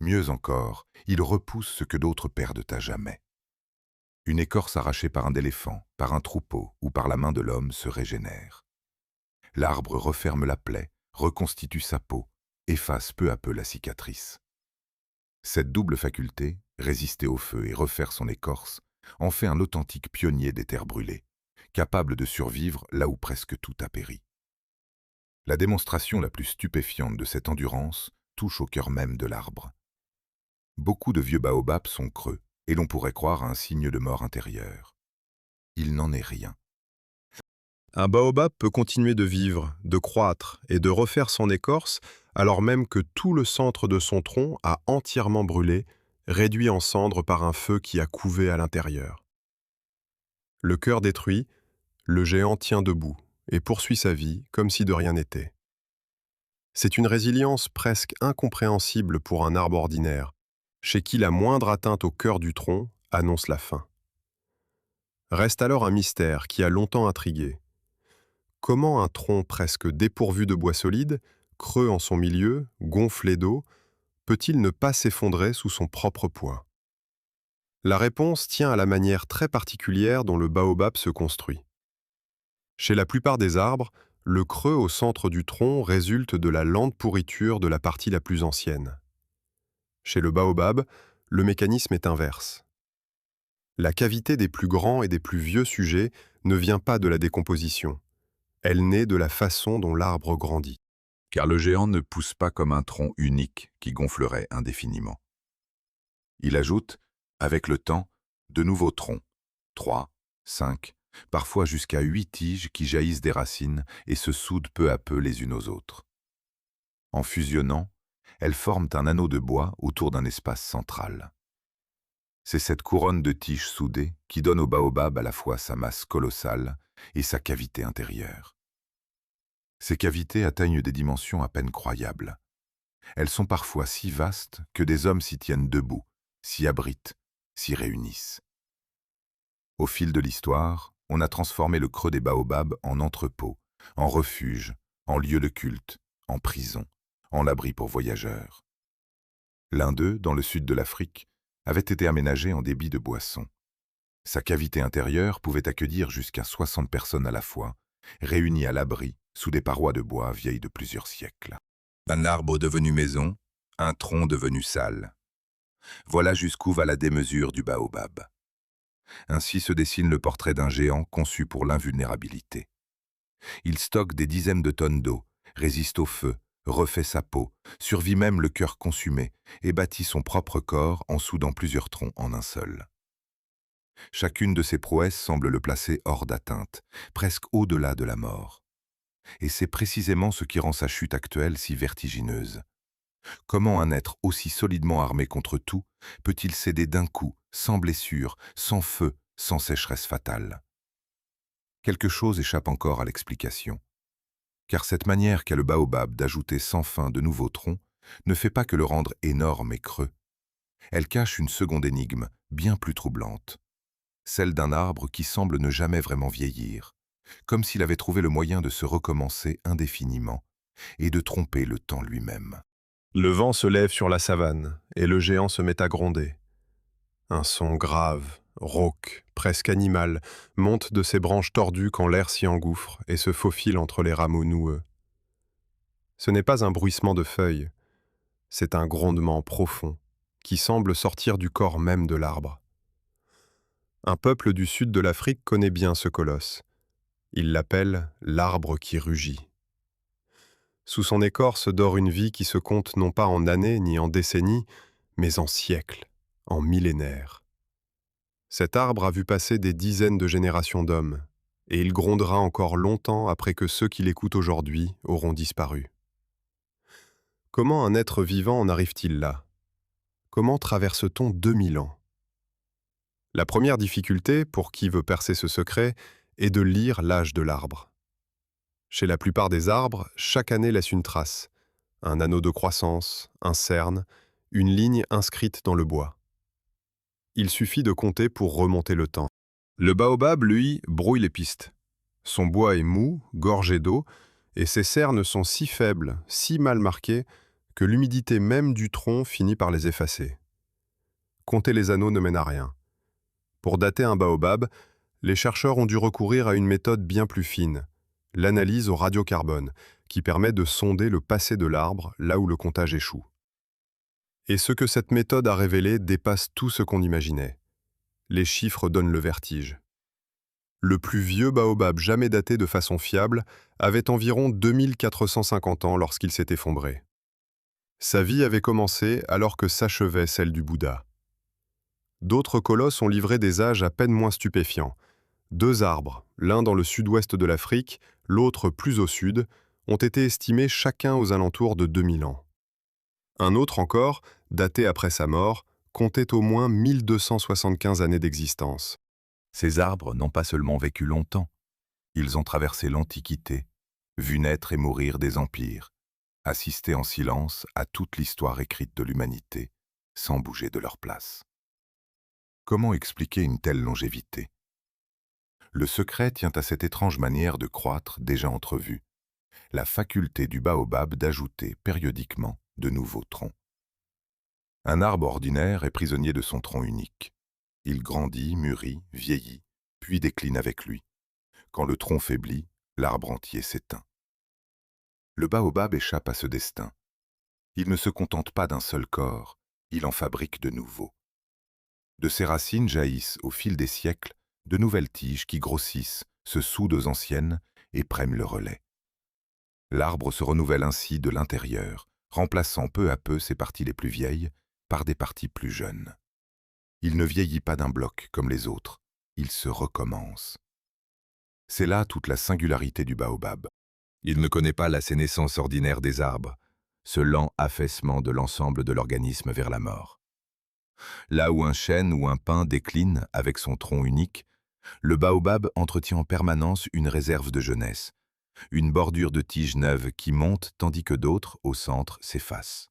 Mieux encore, il repousse ce que d'autres perdent à jamais. Une écorce arrachée par un éléphant, par un troupeau ou par la main de l'homme se régénère. L'arbre referme la plaie, reconstitue sa peau, efface peu à peu la cicatrice. Cette double faculté, résister au feu et refaire son écorce, en fait un authentique pionnier des terres brûlées, capable de survivre là où presque tout a péri. La démonstration la plus stupéfiante de cette endurance touche au cœur même de l'arbre. Beaucoup de vieux baobabs sont creux, et l'on pourrait croire à un signe de mort intérieure. Il n'en est rien. Un baobab peut continuer de vivre, de croître et de refaire son écorce alors même que tout le centre de son tronc a entièrement brûlé, réduit en cendres par un feu qui a couvé à l'intérieur. Le cœur détruit, le géant tient debout et poursuit sa vie comme si de rien n'était. C'est une résilience presque incompréhensible pour un arbre ordinaire, chez qui la moindre atteinte au cœur du tronc annonce la fin. Reste alors un mystère qui a longtemps intrigué. Comment un tronc presque dépourvu de bois solide, creux en son milieu, gonflé d'eau, peut-il ne pas s'effondrer sous son propre poids? La réponse tient à la manière très particulière dont le baobab se construit. Chez la plupart des arbres, le creux au centre du tronc résulte de la lente pourriture de la partie la plus ancienne. Chez le baobab, le mécanisme est inverse. La cavité des plus grands et des plus vieux sujets ne vient pas de la décomposition. Elle naît de la façon dont l'arbre grandit. Car le géant ne pousse pas comme un tronc unique qui gonflerait indéfiniment. Il ajoute, avec le temps, de nouveaux troncs, 3, 5, parfois jusqu'à 8 tiges qui jaillissent des racines et se soudent peu à peu les unes aux autres. En fusionnant, elles forment un anneau de bois autour d'un espace central. C'est cette couronne de tiges soudées qui donne au baobab à la fois sa masse colossale et sa cavité intérieure. Ces cavités atteignent des dimensions à peine croyables. Elles sont parfois si vastes que des hommes s'y tiennent debout, s'y abritent, s'y réunissent. Au fil de l'histoire, on a transformé le creux des baobabs en entrepôt, en refuge, en lieu de culte, en prison, en abri pour voyageurs. L'un d'eux, dans le sud de l'Afrique, avait été aménagé en débit de boissons. Sa cavité intérieure pouvait accueillir jusqu'à 60 personnes à la fois, réunies à l'abri sous des parois de bois vieilles de plusieurs siècles. Un arbre devenu maison, un tronc devenu salle. Voilà jusqu'où va la démesure du baobab. Ainsi se dessine le portrait d'un géant conçu pour l'invulnérabilité. Il stocke des dizaines de tonnes d'eau, résiste au feu, refait sa peau, survit même le cœur consumé et bâtit son propre corps en soudant plusieurs troncs en un seul. Chacune de ces prouesses semble le placer hors d'atteinte, presque au-delà de la mort. Et c'est précisément ce qui rend sa chute actuelle si vertigineuse. Comment un être aussi solidement armé contre tout peut-il céder d'un coup, sans blessure, sans feu, sans sécheresse fatale? Quelque chose échappe encore à l'explication. Car cette manière qu'a le baobab d'ajouter sans fin de nouveaux troncs ne fait pas que le rendre énorme et creux. Elle cache une seconde énigme, bien plus troublante. Celle d'un arbre qui semble ne jamais vraiment vieillir, comme s'il avait trouvé le moyen de se recommencer indéfiniment et de tromper le temps lui-même. Le vent se lève sur la savane, et le géant se met à gronder. Un son grave, rauque, presque animal, monte de ses branches tordues quand l'air s'y engouffre et se faufile entre les rameaux noueux. Ce n'est pas un bruissement de feuilles, c'est un grondement profond, qui semble sortir du corps même de l'arbre. Un peuple du sud de l'Afrique connaît bien ce colosse. Il l'appelle l'arbre qui rugit. Sous son écorce dort une vie qui se compte non pas en années ni en décennies, mais en siècles, en millénaires. Cet arbre a vu passer des dizaines de générations d'hommes, et il grondera encore longtemps après que ceux qui l'écoutent aujourd'hui auront disparu. Comment un être vivant en arrive-t-il là? Comment traverse-t-on 2000 ans? La première difficulté, pour qui veut percer ce secret, est de lire l'âge de l'arbre. Chez la plupart des arbres, chaque année laisse une trace, un anneau de croissance, un cerne, une ligne inscrite dans le bois. Il suffit de compter pour remonter le temps. Le baobab, lui, brouille les pistes. Son bois est mou, gorgé d'eau, et ses cernes sont si faibles, si mal marquées, que l'humidité même du tronc finit par les effacer. Compter les anneaux ne mène à rien. Pour dater un baobab, les chercheurs ont dû recourir à une méthode bien plus fine, l'analyse au radiocarbone, qui permet de sonder le passé de l'arbre là où le comptage échoue. Et ce que cette méthode a révélé dépasse tout ce qu'on imaginait. Les chiffres donnent le vertige. Le plus vieux baobab jamais daté de façon fiable avait environ 2450 ans lorsqu'il s'est effondré. Sa vie avait commencé alors que s'achevait celle du Bouddha. D'autres colosses ont livré des âges à peine moins stupéfiants. 2 arbres, l'un dans le sud-ouest de l'Afrique, l'autre plus au sud, ont été estimés chacun aux alentours de 2000 ans. Un autre encore, daté après sa mort, comptait au moins 1275 années d'existence. Ces arbres n'ont pas seulement vécu longtemps, ils ont traversé l'Antiquité, vu naître et mourir des empires, assisté en silence à toute l'histoire écrite de l'humanité, sans bouger de leur place. Comment expliquer une telle longévité? Le secret tient à cette étrange manière de croître déjà entrevue, la faculté du baobab d'ajouter périodiquement de nouveaux troncs. Un arbre ordinaire est prisonnier de son tronc unique. Il grandit, mûrit, vieillit, puis décline avec lui. Quand le tronc faiblit, l'arbre entier s'éteint. Le baobab échappe à ce destin. Il ne se contente pas d'un seul corps, il en fabrique de nouveaux. De ses racines jaillissent, au fil des siècles, de nouvelles tiges qui grossissent, se soudent aux anciennes et prennent le relais. L'arbre se renouvelle ainsi de l'intérieur, remplaçant peu à peu ses parties les plus vieilles par des parties plus jeunes. Il ne vieillit pas d'un bloc comme les autres, il se recommence. C'est là toute la singularité du baobab. Il ne connaît pas la sénescence ordinaire des arbres, ce lent affaissement de l'ensemble de l'organisme vers la mort. Là où un chêne ou un pin décline avec son tronc unique, le baobab entretient en permanence une réserve de jeunesse, une bordure de tiges neuves qui monte tandis que d'autres, au centre, s'effacent.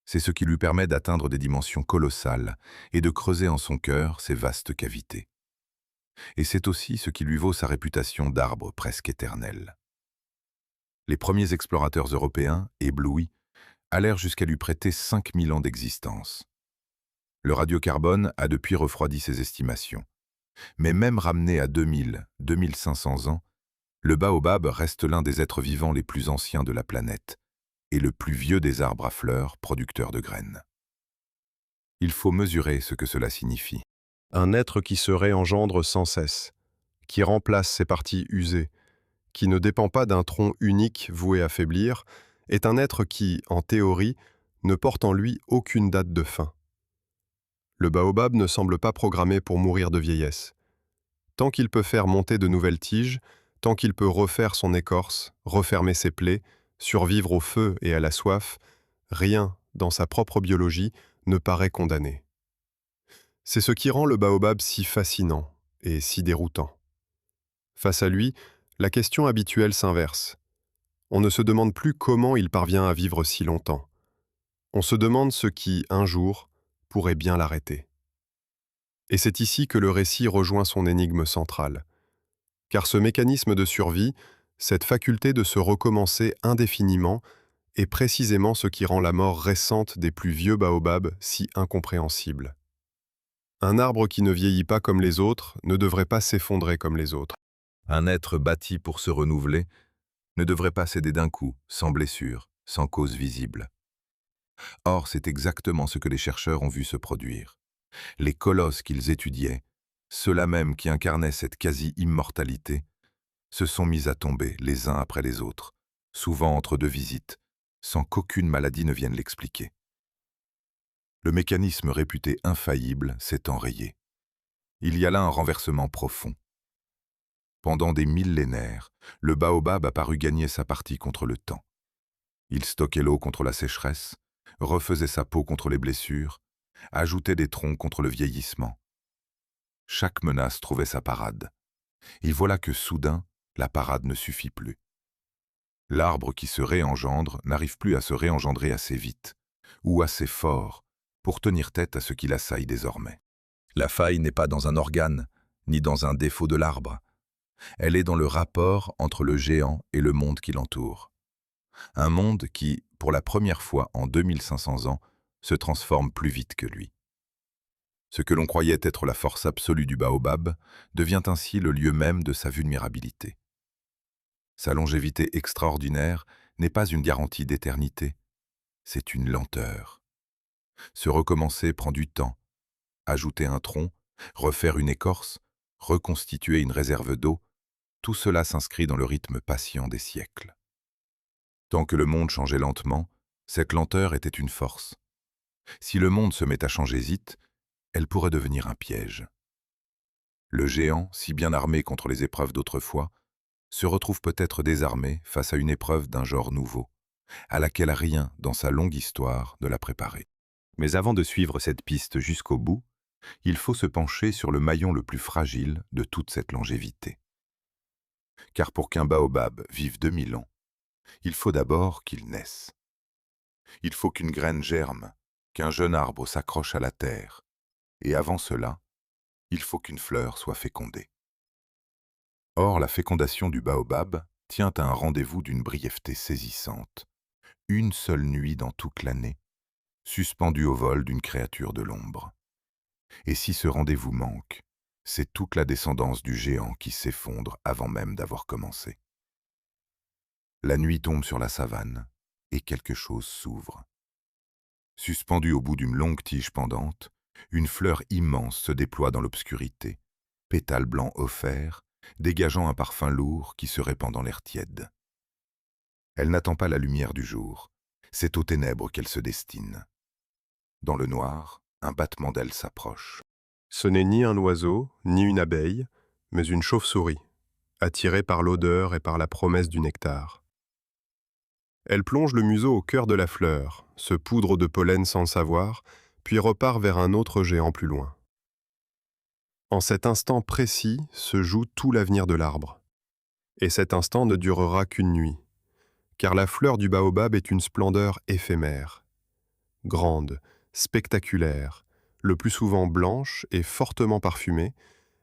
C'est ce qui lui permet d'atteindre des dimensions colossales et de creuser en son cœur ces vastes cavités. Et c'est aussi ce qui lui vaut sa réputation d'arbre presque éternel. Les premiers explorateurs européens, éblouis, allèrent jusqu'à lui prêter 5000 ans d'existence. Le radiocarbone a depuis refroidi ces estimations. Mais même ramené à 2000, 2500 ans, Le baobab reste l'un des êtres vivants les plus anciens de la planète et le plus vieux des arbres à fleurs producteurs de graines. Il faut mesurer ce que cela signifie. Un être qui se réengendre sans cesse, qui remplace ses parties usées, qui ne dépend pas d'un tronc unique voué à faiblir, est un être qui, en théorie, ne porte en lui aucune date de fin. Le baobab ne semble pas programmé pour mourir de vieillesse. Tant qu'il peut faire monter de nouvelles tiges, tant qu'il peut refaire son écorce, refermer ses plaies, survivre au feu et à la soif, rien, dans sa propre biologie, ne paraît condamné. C'est ce qui rend le baobab si fascinant et si déroutant. Face à lui, la question habituelle s'inverse. On ne se demande plus comment il parvient à vivre si longtemps. On se demande ce qui, un jour, pourrait bien l'arrêter. Et c'est ici que le récit rejoint son énigme centrale. Car ce mécanisme de survie, cette faculté de se recommencer indéfiniment, est précisément ce qui rend la mort récente des plus vieux baobabs si incompréhensible. Un arbre qui ne vieillit pas comme les autres ne devrait pas s'effondrer comme les autres. Un être bâti pour se renouveler ne devrait pas céder d'un coup, sans blessure, sans cause visible. Or, c'est exactement ce que les chercheurs ont vu se produire. Les colosses qu'ils étudiaient, ceux-là même qui incarnaient cette quasi-immortalité, se sont mis à tomber les uns après les autres, souvent entre deux visites, sans qu'aucune maladie ne vienne l'expliquer. Le mécanisme réputé infaillible s'est enrayé. Il y a là un renversement profond. Pendant des millénaires, le baobab a paru gagner sa partie contre le temps. Il stockait l'eau contre la sécheresse, refaisait sa peau contre les blessures, ajoutait des troncs contre le vieillissement. Chaque menace trouvait sa parade. Et voilà que soudain, la parade ne suffit plus. L'arbre qui se réengendre n'arrive plus à se réengendrer assez vite, ou assez fort, pour tenir tête à ce qui l'assaille désormais. La faille n'est pas dans un organe, ni dans un défaut de l'arbre. Elle est dans le rapport entre le géant et le monde qui l'entoure. Un monde qui, pour la première fois en 2500 ans, se transforme plus vite que lui. Ce que l'on croyait être la force absolue du baobab devient ainsi le lieu même de sa vulnérabilité. Sa longévité extraordinaire n'est pas une garantie d'éternité, c'est une lenteur. Se recommencer prend du temps. Ajouter un tronc, refaire une écorce, reconstituer une réserve d'eau, tout cela s'inscrit dans le rythme patient des siècles. Tant que le monde changeait lentement, cette lenteur était une force. Si le monde se met à changer vite, elle pourrait devenir un piège. Le géant, si bien armé contre les épreuves d'autrefois, se retrouve peut-être désarmé face à une épreuve d'un genre nouveau, à laquelle rien dans sa longue histoire ne l'a préparé. Mais avant de suivre cette piste jusqu'au bout, il faut se pencher sur le maillon le plus fragile de toute cette longévité. Car pour qu'un baobab vive 2000 ans, il faut d'abord qu'il naisse. Il faut qu'une graine germe, qu'un jeune arbre s'accroche à la terre, et avant cela, il faut qu'une fleur soit fécondée. Or, la fécondation du baobab tient à un rendez-vous d'une brièveté saisissante, une seule nuit dans toute l'année, suspendue au vol d'une créature de l'ombre. Et si ce rendez-vous manque, c'est toute la descendance du géant qui s'effondre avant même d'avoir commencé. La nuit tombe sur la savane, et quelque chose s'ouvre. Suspendue au bout d'une longue tige pendante, une fleur immense se déploie dans l'obscurité, pétales blancs offerts, dégageant un parfum lourd qui se répand dans l'air tiède. Elle n'attend pas la lumière du jour, c'est aux ténèbres qu'elle se destine. Dans le noir, un battement d'ailes s'approche. Ce n'est ni un oiseau, ni une abeille, mais une chauve-souris, attirée par l'odeur et par la promesse du nectar. Elle plonge le museau au cœur de la fleur, se poudre de pollen sans le savoir, puis repart vers un autre géant plus loin. En cet instant précis se joue tout l'avenir de l'arbre. Et cet instant ne durera qu'une nuit, car la fleur du baobab est une splendeur éphémère. Grande, spectaculaire, le plus souvent blanche et fortement parfumée,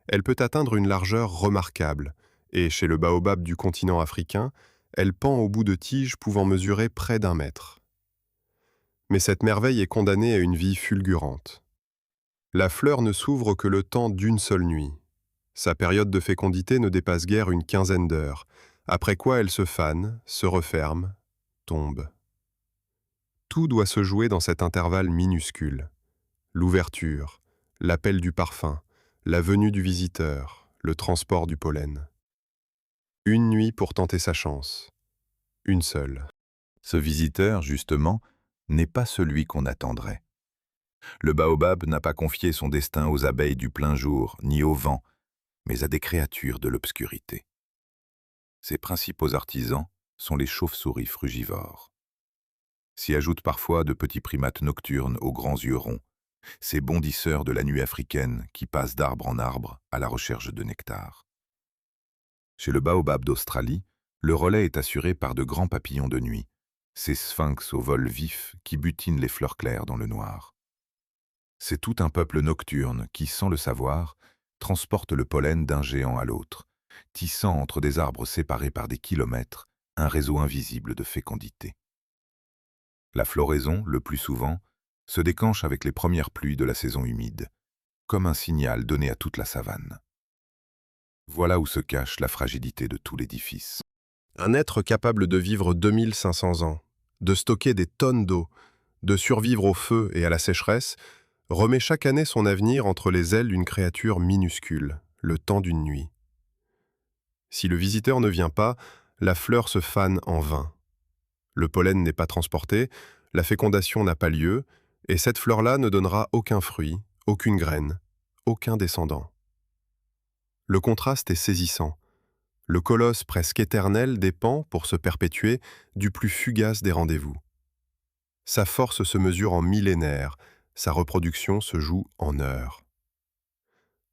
elle peut atteindre une largeur remarquable, et chez le baobab du continent africain, elle pend au bout de tiges pouvant mesurer près d'1 mètre. Mais cette merveille est condamnée à une vie fulgurante. La fleur ne s'ouvre que le temps d'une seule nuit. Sa période de fécondité ne dépasse guère une quinzaine d'heures, après quoi elles se fanent, se referment, tombent. Tout doit se jouer dans cet intervalle minuscule. L'ouverture, l'appel du parfum, la venue du visiteur, le transport du pollen. Une nuit pour tenter sa chance. Une seule. Ce visiteur, justement, n'est pas celui qu'on attendrait. Le baobab n'a pas confié son destin aux abeilles du plein jour, ni au vent, mais à des créatures de l'obscurité. Ses principaux artisans sont les chauves-souris frugivores. S'y ajoutent parfois de petits primates nocturnes aux grands yeux ronds, ces bondisseurs de la nuit africaine qui passent d'arbre en arbre à la recherche de nectar. Chez le baobab d'Australie, le relais est assuré par de grands papillons de nuit, ces sphinx au vol vif qui butinent les fleurs claires dans le noir. C'est tout un peuple nocturne qui, sans le savoir, transporte le pollen d'un géant à l'autre, tissant entre des arbres séparés par des kilomètres un réseau invisible de fécondité. La floraison, le plus souvent, se déclenche avec les premières pluies de la saison humide, comme un signal donné à toute la savane. Voilà où se cache la fragilité de tout l'édifice. Un être capable de vivre 2500 ans, de stocker des tonnes d'eau, de survivre au feu et à la sécheresse, remet chaque année son avenir entre les ailes d'une créature minuscule, le temps d'une nuit. Si le visiteur ne vient pas, la fleur se fane en vain. Le pollen n'est pas transporté, la fécondation n'a pas lieu, et cette fleur-là ne donnera aucun fruit, aucune graine, aucun descendant. Le contraste est saisissant. Le colosse presque éternel dépend, pour se perpétuer, du plus fugace des rendez-vous. Sa force se mesure en millénaires, sa reproduction se joue en heures.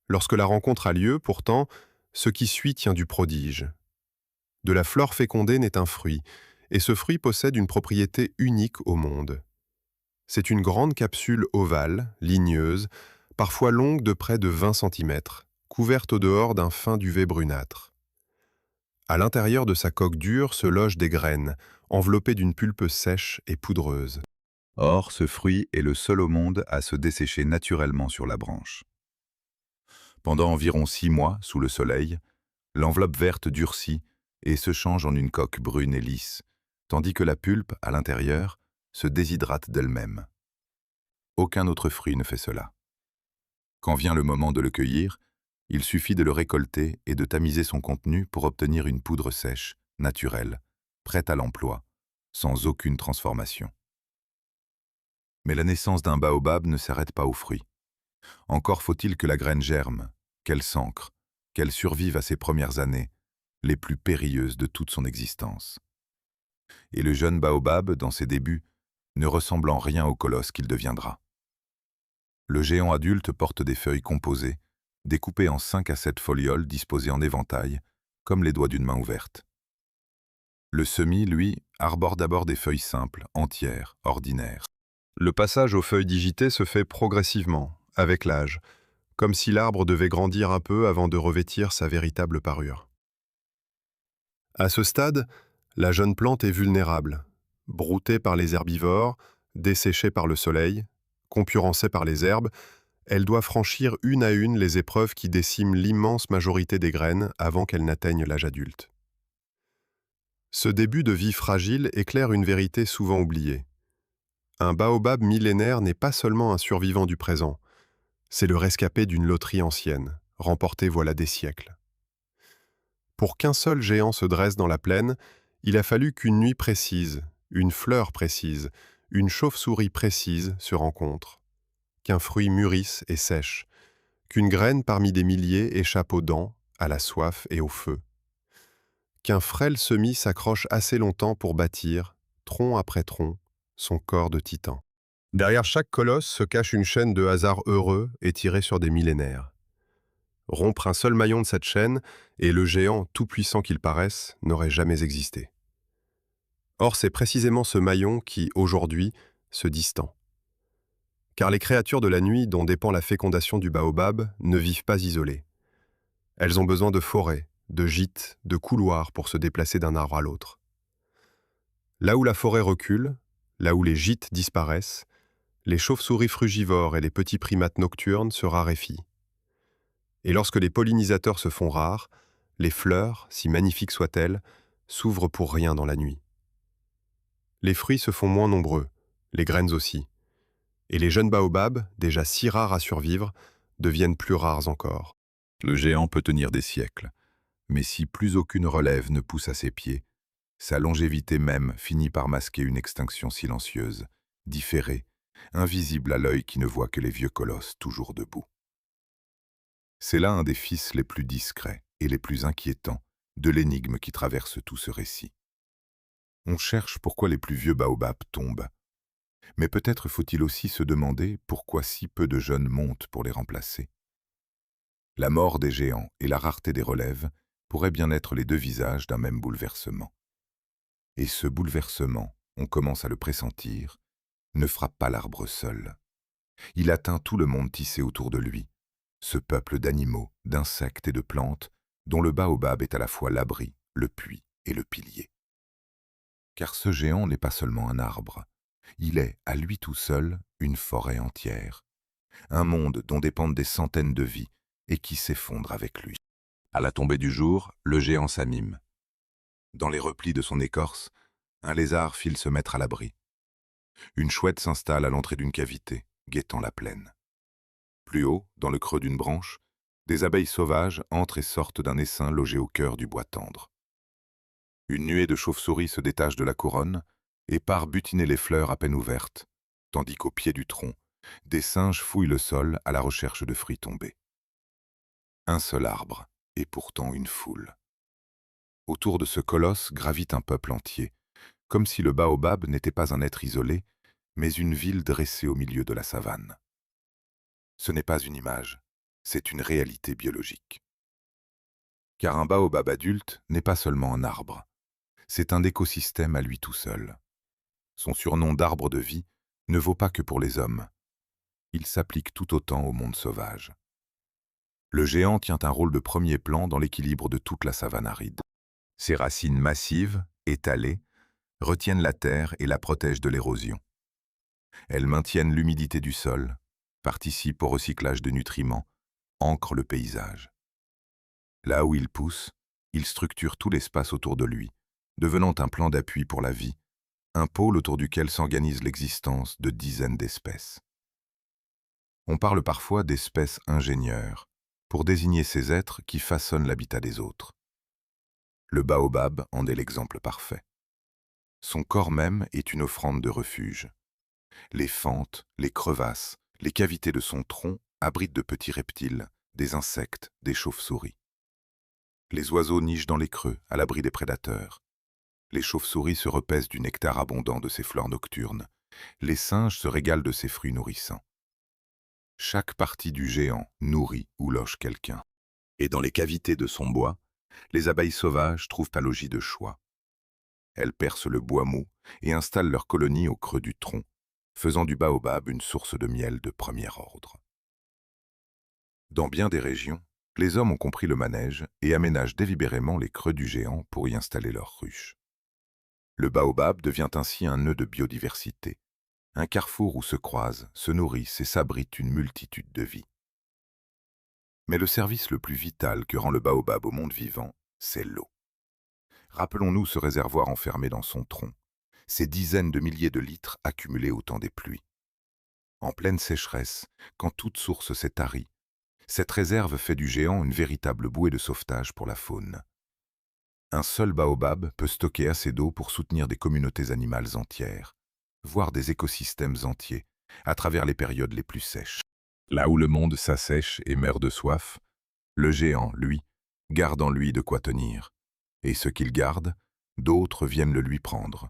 Lorsque la rencontre a lieu, pourtant, ce qui suit tient du prodige. De la fleur fécondée naît un fruit, et ce fruit possède une propriété unique au monde. C'est une grande capsule ovale, ligneuse, parfois longue de près de 20 cm, couverte au dehors d'un fin duvet brunâtre. À l'intérieur de sa coque dure se logent des graines, enveloppées d'une pulpe sèche et poudreuse. Or, ce fruit est le seul au monde à se dessécher naturellement sur la branche. Pendant environ 6 mois, sous le soleil, l'enveloppe verte durcit et se change en une coque brune et lisse, tandis que la pulpe, à l'intérieur, se déshydrate d'elle-même. Aucun autre fruit ne fait cela. Quand vient le moment de le cueillir, il suffit de le récolter et de tamiser son contenu pour obtenir une poudre sèche, naturelle, prête à l'emploi, sans aucune transformation. Mais la naissance d'un baobab ne s'arrête pas aux fruits. Encore faut-il que la graine germe, qu'elle s'ancre, qu'elle survive à ses premières années, les plus périlleuses de toute son existence. Et le jeune baobab, dans ses débuts, ne ressemble en rien au colosse qu'il deviendra. Le géant adulte porte des feuilles composées, découpées en 5 à 7 folioles disposées en éventail, comme les doigts d'une main ouverte. Le semis, lui, arbore d'abord des feuilles simples, entières, ordinaires. Le passage aux feuilles digitées se fait progressivement, avec l'âge, comme si l'arbre devait grandir un peu avant de revêtir sa véritable parure. À ce stade, la jeune plante est vulnérable, broutée par les herbivores, desséchée par le soleil, concurrencée par les herbes, elle doit franchir une à une les épreuves qui déciment l'immense majorité des graines avant qu'elles n'atteignent l'âge adulte. Ce début de vie fragile éclaire une vérité souvent oubliée. Un baobab millénaire n'est pas seulement un survivant du présent, c'est le rescapé d'une loterie ancienne, remportée voilà des siècles. Pour qu'un seul géant se dresse dans la plaine, il a fallu qu'une nuit précise, une fleur précise, une chauve-souris précise se rencontrent, qu'un fruit mûrisse et sèche, qu'une graine parmi des milliers échappe aux dents, à la soif et au feu, qu'un frêle semis s'accroche assez longtemps pour bâtir, tronc après tronc, son corps de titan. Derrière chaque colosse se cache une chaîne de hasards heureux étirés sur des millénaires. Rompre un seul maillon de cette chaîne, et le géant, tout puissant qu'il paraisse, n'aurait jamais existé. Or, c'est précisément ce maillon qui, aujourd'hui, se distend. Car les créatures de la nuit dont dépend la fécondation du baobab ne vivent pas isolées. Elles ont besoin de forêts, de gîtes, de couloirs pour se déplacer d'un arbre à l'autre. Là où la forêt recule, là où les gîtes disparaissent, les chauves-souris frugivores et les petits primates nocturnes se raréfient. Et lorsque les pollinisateurs se font rares, Les fleurs, si magnifiques soient-elles, s'ouvrent pour rien dans la nuit. Les fruits se font moins nombreux, les graines aussi. Et les jeunes baobabs, déjà si rares à survivre, deviennent plus rares encore. Le géant peut tenir des siècles, mais si plus aucune relève ne pousse à ses pieds, sa longévité même finit par masquer une extinction silencieuse, différée, invisible à l'œil qui ne voit que les vieux colosses toujours debout. C'est là un des fils les plus discrets et les plus inquiétants de l'énigme qui traverse tout ce récit. On cherche pourquoi les plus vieux baobabs tombent, mais peut-être faut-il aussi se demander pourquoi si peu de jeunes montent pour les remplacer. La mort des géants et la rareté des relèves pourraient bien être les deux visages d'un même bouleversement. Et ce bouleversement, on commence à le pressentir, ne frappe pas l'arbre seul. Il atteint tout le monde tissé autour de lui, ce peuple d'animaux, d'insectes et de plantes dont le baobab est à la fois l'abri, le puits et le pilier. Car ce géant n'est pas seulement un arbre, il est, à lui tout seul, une forêt entière, un monde dont dépendent des centaines de vies et qui s'effondre avec lui. À la tombée du jour, le géant s'anime. Dans les replis de son écorce, un lézard file se mettre à l'abri. Une chouette s'installe à l'entrée d'une cavité, guettant la plaine. Plus haut, dans le creux d'une branche, des abeilles sauvages entrent et sortent d'un essaim logé au cœur du bois tendre. Une nuée de chauves-souris se détache de la couronne et part butiner les fleurs à peine ouvertes, tandis qu'au pied du tronc, des singes fouillent le sol à la recherche de fruits tombés. Un seul arbre, et pourtant une foule. Autour de ce colosse gravite un peuple entier, comme si le baobab n'était pas un être isolé, mais une ville dressée au milieu de la savane. Ce n'est pas une image, c'est une réalité biologique. Car un baobab adulte n'est pas seulement un arbre, c'est un écosystème à lui tout seul. Son surnom d'arbre de vie ne vaut pas que pour les hommes. Il s'applique tout autant au monde sauvage. Le géant tient un rôle de premier plan dans l'équilibre de toute la savane aride. Ses racines massives, étalées, retiennent la terre et la protègent de l'érosion. Elles maintiennent l'humidité du sol, participent au recyclage de nutriments, ancrent le paysage. Là où il pousse, il structure tout l'espace autour de lui, devenant un plan d'appui pour la vie, un pôle autour duquel s'organise l'existence de dizaines d'espèces. On parle parfois d'espèces ingénieurs, pour désigner ces êtres qui façonnent l'habitat des autres. Le baobab en est l'exemple parfait. Son corps même est une offrande de refuge. Les fentes, les crevasses, les cavités de son tronc abritent de petits reptiles, des insectes, des chauves-souris. Les oiseaux nichent dans les creux, à l'abri des prédateurs. Les chauves-souris se repaissent du nectar abondant de ses fleurs nocturnes. Les singes se régalent de ses fruits nourrissants. Chaque partie du géant nourrit ou loge quelqu'un. Et dans les cavités de son bois, les abeilles sauvages trouvent un logis de choix. Elles percent le bois mou et installent leur colonie au creux du tronc, faisant du baobab une source de miel de premier ordre. Dans bien des régions, les hommes ont compris le manège et aménagent délibérément les creux du géant pour y installer leurs ruches. Le baobab devient ainsi un nœud de biodiversité, un carrefour où se croisent, se nourrissent et s'abritent une multitude de vies. Mais le service le plus vital que rend le baobab au monde vivant, c'est l'eau. Rappelons-nous ce réservoir enfermé dans son tronc, ces dizaines de milliers de litres accumulés au temps des pluies. En pleine sécheresse, quand toute source s'est tarie, cette réserve fait du géant une véritable bouée de sauvetage pour la faune. Un seul baobab peut stocker assez d'eau pour soutenir des communautés animales entières, voire des écosystèmes entiers, à travers les périodes les plus sèches. Là où le monde s'assèche et meurt de soif, le géant, lui, garde en lui de quoi tenir. Et ce qu'il garde, d'autres viennent le lui prendre.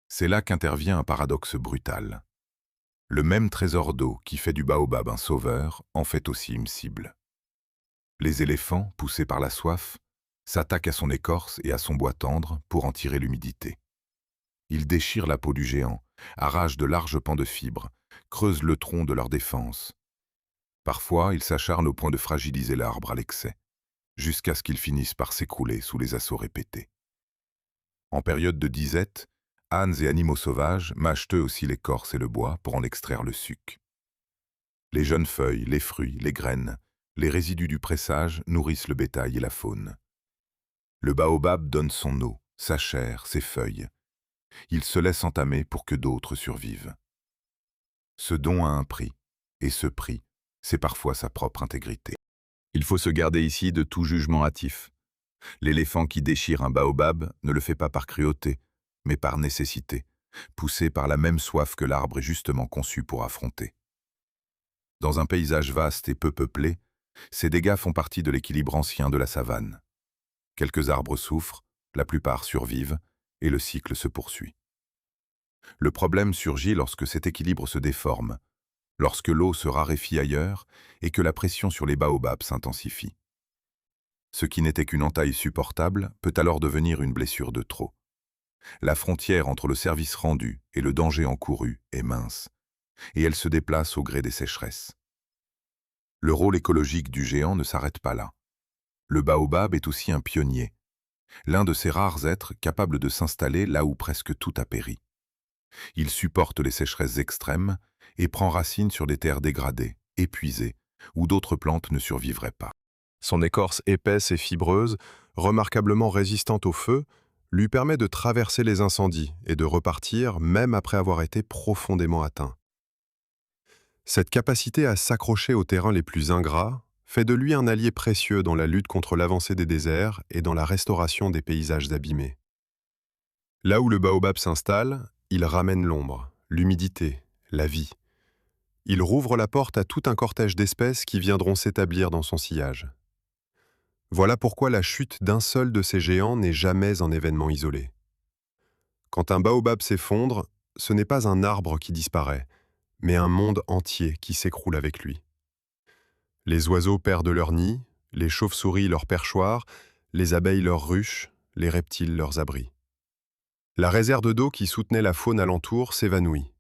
C'est là qu'intervient un paradoxe brutal. Le même trésor d'eau qui fait du baobab un sauveur en fait aussi une cible. Les éléphants, poussés par la soif, s'attaquent à son écorce et à son bois tendre pour en tirer l'humidité. Ils déchirent la peau du géant, arrachent de larges pans de fibres, creusent le tronc de leur défense. Parfois, ils s'acharnent au point de fragiliser l'arbre à l'excès, jusqu'à ce qu'il finisse par s'écrouler sous les assauts répétés. En période de disette, ânes et animaux sauvages mâchent eux aussi l'écorce et le bois pour en extraire le suc. Les jeunes feuilles, les fruits, les graines Les résidus du pressage nourrissent le bétail et la faune. Le baobab donne son eau, sa chair, ses feuilles. Il se laisse entamer pour que d'autres survivent. Ce don a un prix, et ce prix, c'est parfois sa propre intégrité. Il faut se garder ici de tout jugement hâtif. L'éléphant qui déchire un baobab ne le fait pas par cruauté, mais par nécessité, poussé par la même soif que l'arbre est justement conçu pour affronter. Dans un paysage vaste et peu peuplé, ces dégâts font partie de l'équilibre ancien de la savane. Quelques arbres souffrent, la plupart survivent, et le cycle se poursuit. Le problème surgit lorsque cet équilibre se déforme, lorsque l'eau se raréfie ailleurs et que la pression sur les baobabs s'intensifie. Ce qui n'était qu'une entaille supportable peut alors devenir une blessure de trop. La frontière entre le service rendu et le danger encouru est mince, et elle se déplace au gré des sécheresses. Le rôle écologique du géant ne s'arrête pas là. Le baobab est aussi un pionnier, l'un de ces rares êtres capables de s'installer là où presque tout a péri. Il supporte les sécheresses extrêmes et prend racine sur des terres dégradées, épuisées, où d'autres plantes ne survivraient pas. Son écorce épaisse et fibreuse, remarquablement résistante au feu, lui permet de traverser les incendies et de repartir même après avoir été profondément atteint. Cette capacité à s'accrocher aux terrains les plus ingrats fait de lui un allié précieux dans la lutte contre l'avancée des déserts et dans la restauration des paysages abîmés. Là où le baobab s'installe, il ramène l'ombre, l'humidité, la vie. Il rouvre la porte à tout un cortège d'espèces qui viendront s'établir dans son sillage. Voilà pourquoi la chute d'un seul de ces géants n'est jamais un événement isolé. Quand un baobab s'effondre, ce n'est pas un arbre qui disparaît, mais un monde entier qui s'écroule avec lui. Les oiseaux perdent leur nid, les chauves-souris leurs perchoirs, les abeilles leurs ruches, les reptiles leurs abris. La réserve d'eau qui soutenait la faune alentour s'évanouit.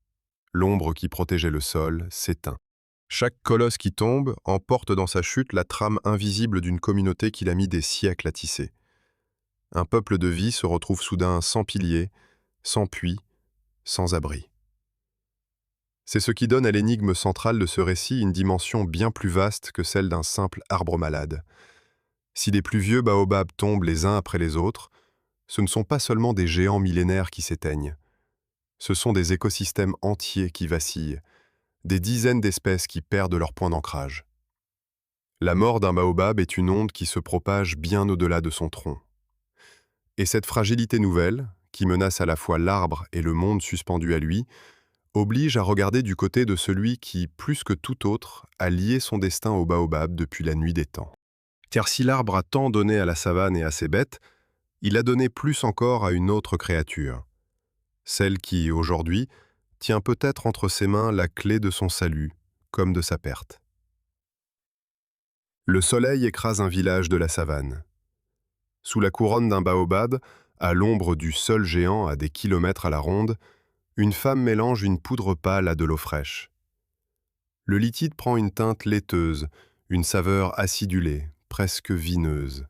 L'ombre qui protégeait le sol s'éteint. Chaque colosse qui tombe emporte dans sa chute la trame invisible d'une communauté qu'il a mis des siècles à tisser. Un peuple de vie se retrouve soudain sans piliers, sans puits, sans abri. C'est ce qui donne à l'énigme centrale de ce récit une dimension bien plus vaste que celle d'un simple arbre malade. Si des plus vieux baobabs tombent les uns après les autres, ce ne sont pas seulement des géants millénaires qui s'éteignent. Ce sont des écosystèmes entiers qui vacillent, des dizaines d'espèces qui perdent leur point d'ancrage. La mort d'un baobab est une onde qui se propage bien au-delà de son tronc. Et cette fragilité nouvelle, qui menace à la fois l'arbre et le monde suspendu à lui, oblige à regarder du côté de celui qui, plus que tout autre, a lié son destin au baobab depuis la nuit des temps. Car si l'arbre a tant donné à la savane et à ses bêtes, il a donné plus encore à une autre créature, celle qui, aujourd'hui, tient peut-être entre ses mains la clé de son salut, comme de sa perte. Le soleil écrase un village de la savane. Sous la couronne d'un baobab, à l'ombre du seul géant à des kilomètres à la ronde, une femme mélange une poudre pâle à de l'eau fraîche. Le liquide prend une teinte laiteuse, une saveur acidulée, presque vineuse.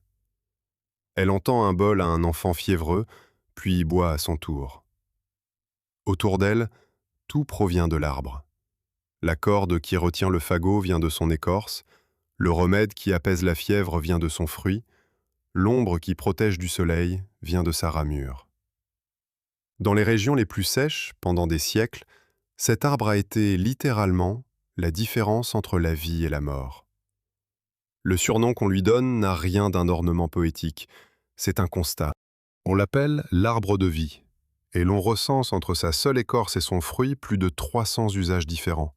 Elle entend un bol à un enfant fiévreux, puis boit à son tour. Autour d'elle, tout provient de l'arbre. La corde qui retient le fagot vient de son écorce, le remède qui apaise la fièvre vient de son fruit, l'ombre qui protège du soleil vient de sa ramure. Dans les régions les plus sèches, pendant des siècles, cet arbre a été littéralement la différence entre la vie et la mort. Le surnom qu'on lui donne n'a rien d'un ornement poétique, c'est un constat. On l'appelle l'arbre de vie, et l'on recense entre sa seule écorce et son fruit plus de 300 usages différents.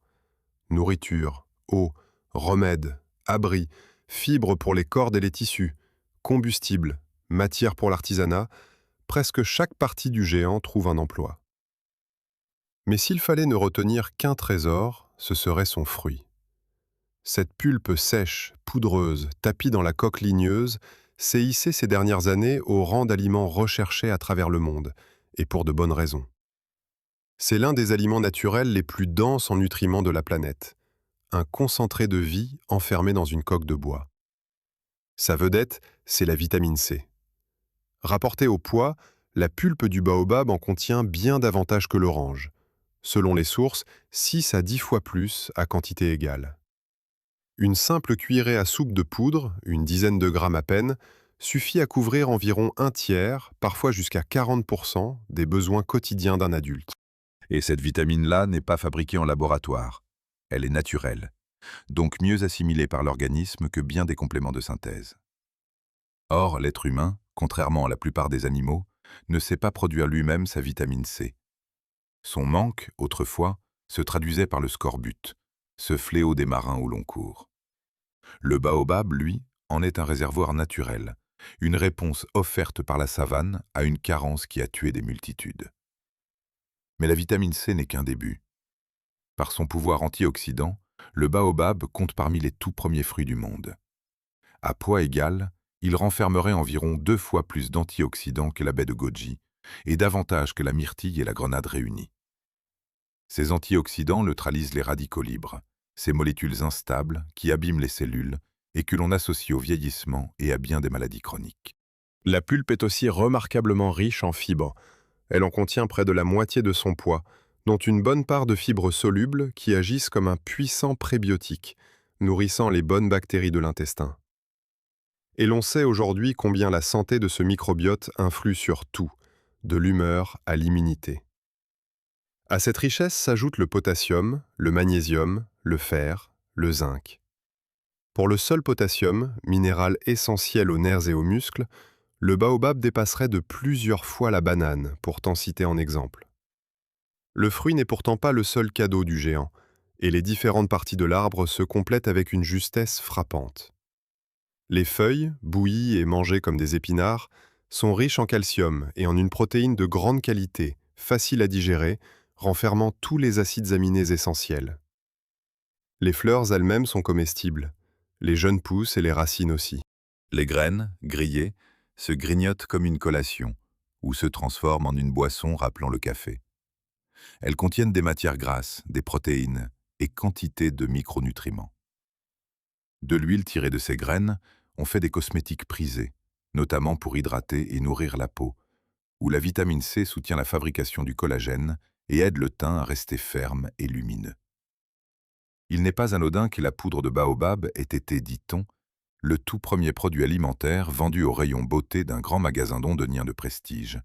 Nourriture, eau, remède, abri, fibres pour les cordes et les tissus, combustible, matière pour l'artisanat, presque chaque partie du géant trouve un emploi. Mais s'il fallait ne retenir qu'un trésor, ce serait son fruit. Cette pulpe sèche, poudreuse, tapie dans la coque ligneuse, s'est hissée ces dernières années au rang d'aliments recherchés à travers le monde, et pour de bonnes raisons. C'est l'un des aliments naturels les plus denses en nutriments de la planète, un concentré de vie enfermé dans une coque de bois. Sa vedette, c'est la vitamine C. Rapportée au poids, la pulpe du baobab en contient bien davantage que l'orange. Selon les sources, 6 à 10 fois plus à quantité égale. Une simple cuillerée à soupe de poudre, une dizaine de grammes à peine, suffit à couvrir environ un tiers, parfois jusqu'à 40%, des besoins quotidiens d'un adulte. Et cette vitamine-là n'est pas fabriquée en laboratoire. Elle est naturelle, donc mieux assimilée par l'organisme que bien des compléments de synthèse. Or, l'être humain, contrairement à la plupart des animaux, ne sait pas produire lui-même sa vitamine C. Son manque, autrefois, se traduisait par le scorbut, ce fléau des marins au long cours. Le baobab, lui, en est un réservoir naturel, une réponse offerte par la savane à une carence qui a tué des multitudes. Mais la vitamine C n'est qu'un début. Par son pouvoir antioxydant, le baobab compte parmi les tout premiers fruits du monde. À poids égal, il renfermerait environ 2 fois plus d'antioxydants que la baie de goji et davantage que la myrtille et la grenade réunies. Ces antioxydants neutralisent les radicaux libres, ces molécules instables qui abîment les cellules et que l'on associe au vieillissement et à bien des maladies chroniques. La pulpe est aussi remarquablement riche en fibres. Elle en contient près de la moitié de son poids, dont une bonne part de fibres solubles qui agissent comme un puissant prébiotique, nourrissant les bonnes bactéries de l'intestin. Et l'on sait aujourd'hui combien la santé de ce microbiote influe sur tout, de l'humeur à l'immunité. À cette richesse s'ajoutent le potassium, le magnésium, le fer, le zinc. Pour le seul potassium, minéral essentiel aux nerfs et aux muscles, le baobab dépasserait de plusieurs fois la banane, pour t'en citer en exemple. Le fruit n'est pourtant pas le seul cadeau du géant, et les différentes parties de l'arbre se complètent avec une justesse frappante. Les feuilles, bouillies et mangées comme des épinards, sont riches en calcium et en une protéine de grande qualité, facile à digérer, renfermant tous les acides aminés essentiels. Les fleurs elles-mêmes sont comestibles, les jeunes pousses et les racines aussi. Les graines, grillées, se grignotent comme une collation ou se transforment en une boisson rappelant le café. Elles contiennent des matières grasses, des protéines et quantité de micronutriments. De l'huile tirée de ces graines, on fait des cosmétiques prisés, notamment pour hydrater et nourrir la peau, où la vitamine C soutient la fabrication du collagène et aide le teint à rester ferme et lumineux. Il n'est pas anodin que la poudre de baobab ait été, dit-on, le tout premier produit alimentaire vendu au rayon beauté d'un grand magasin londonien de prestige,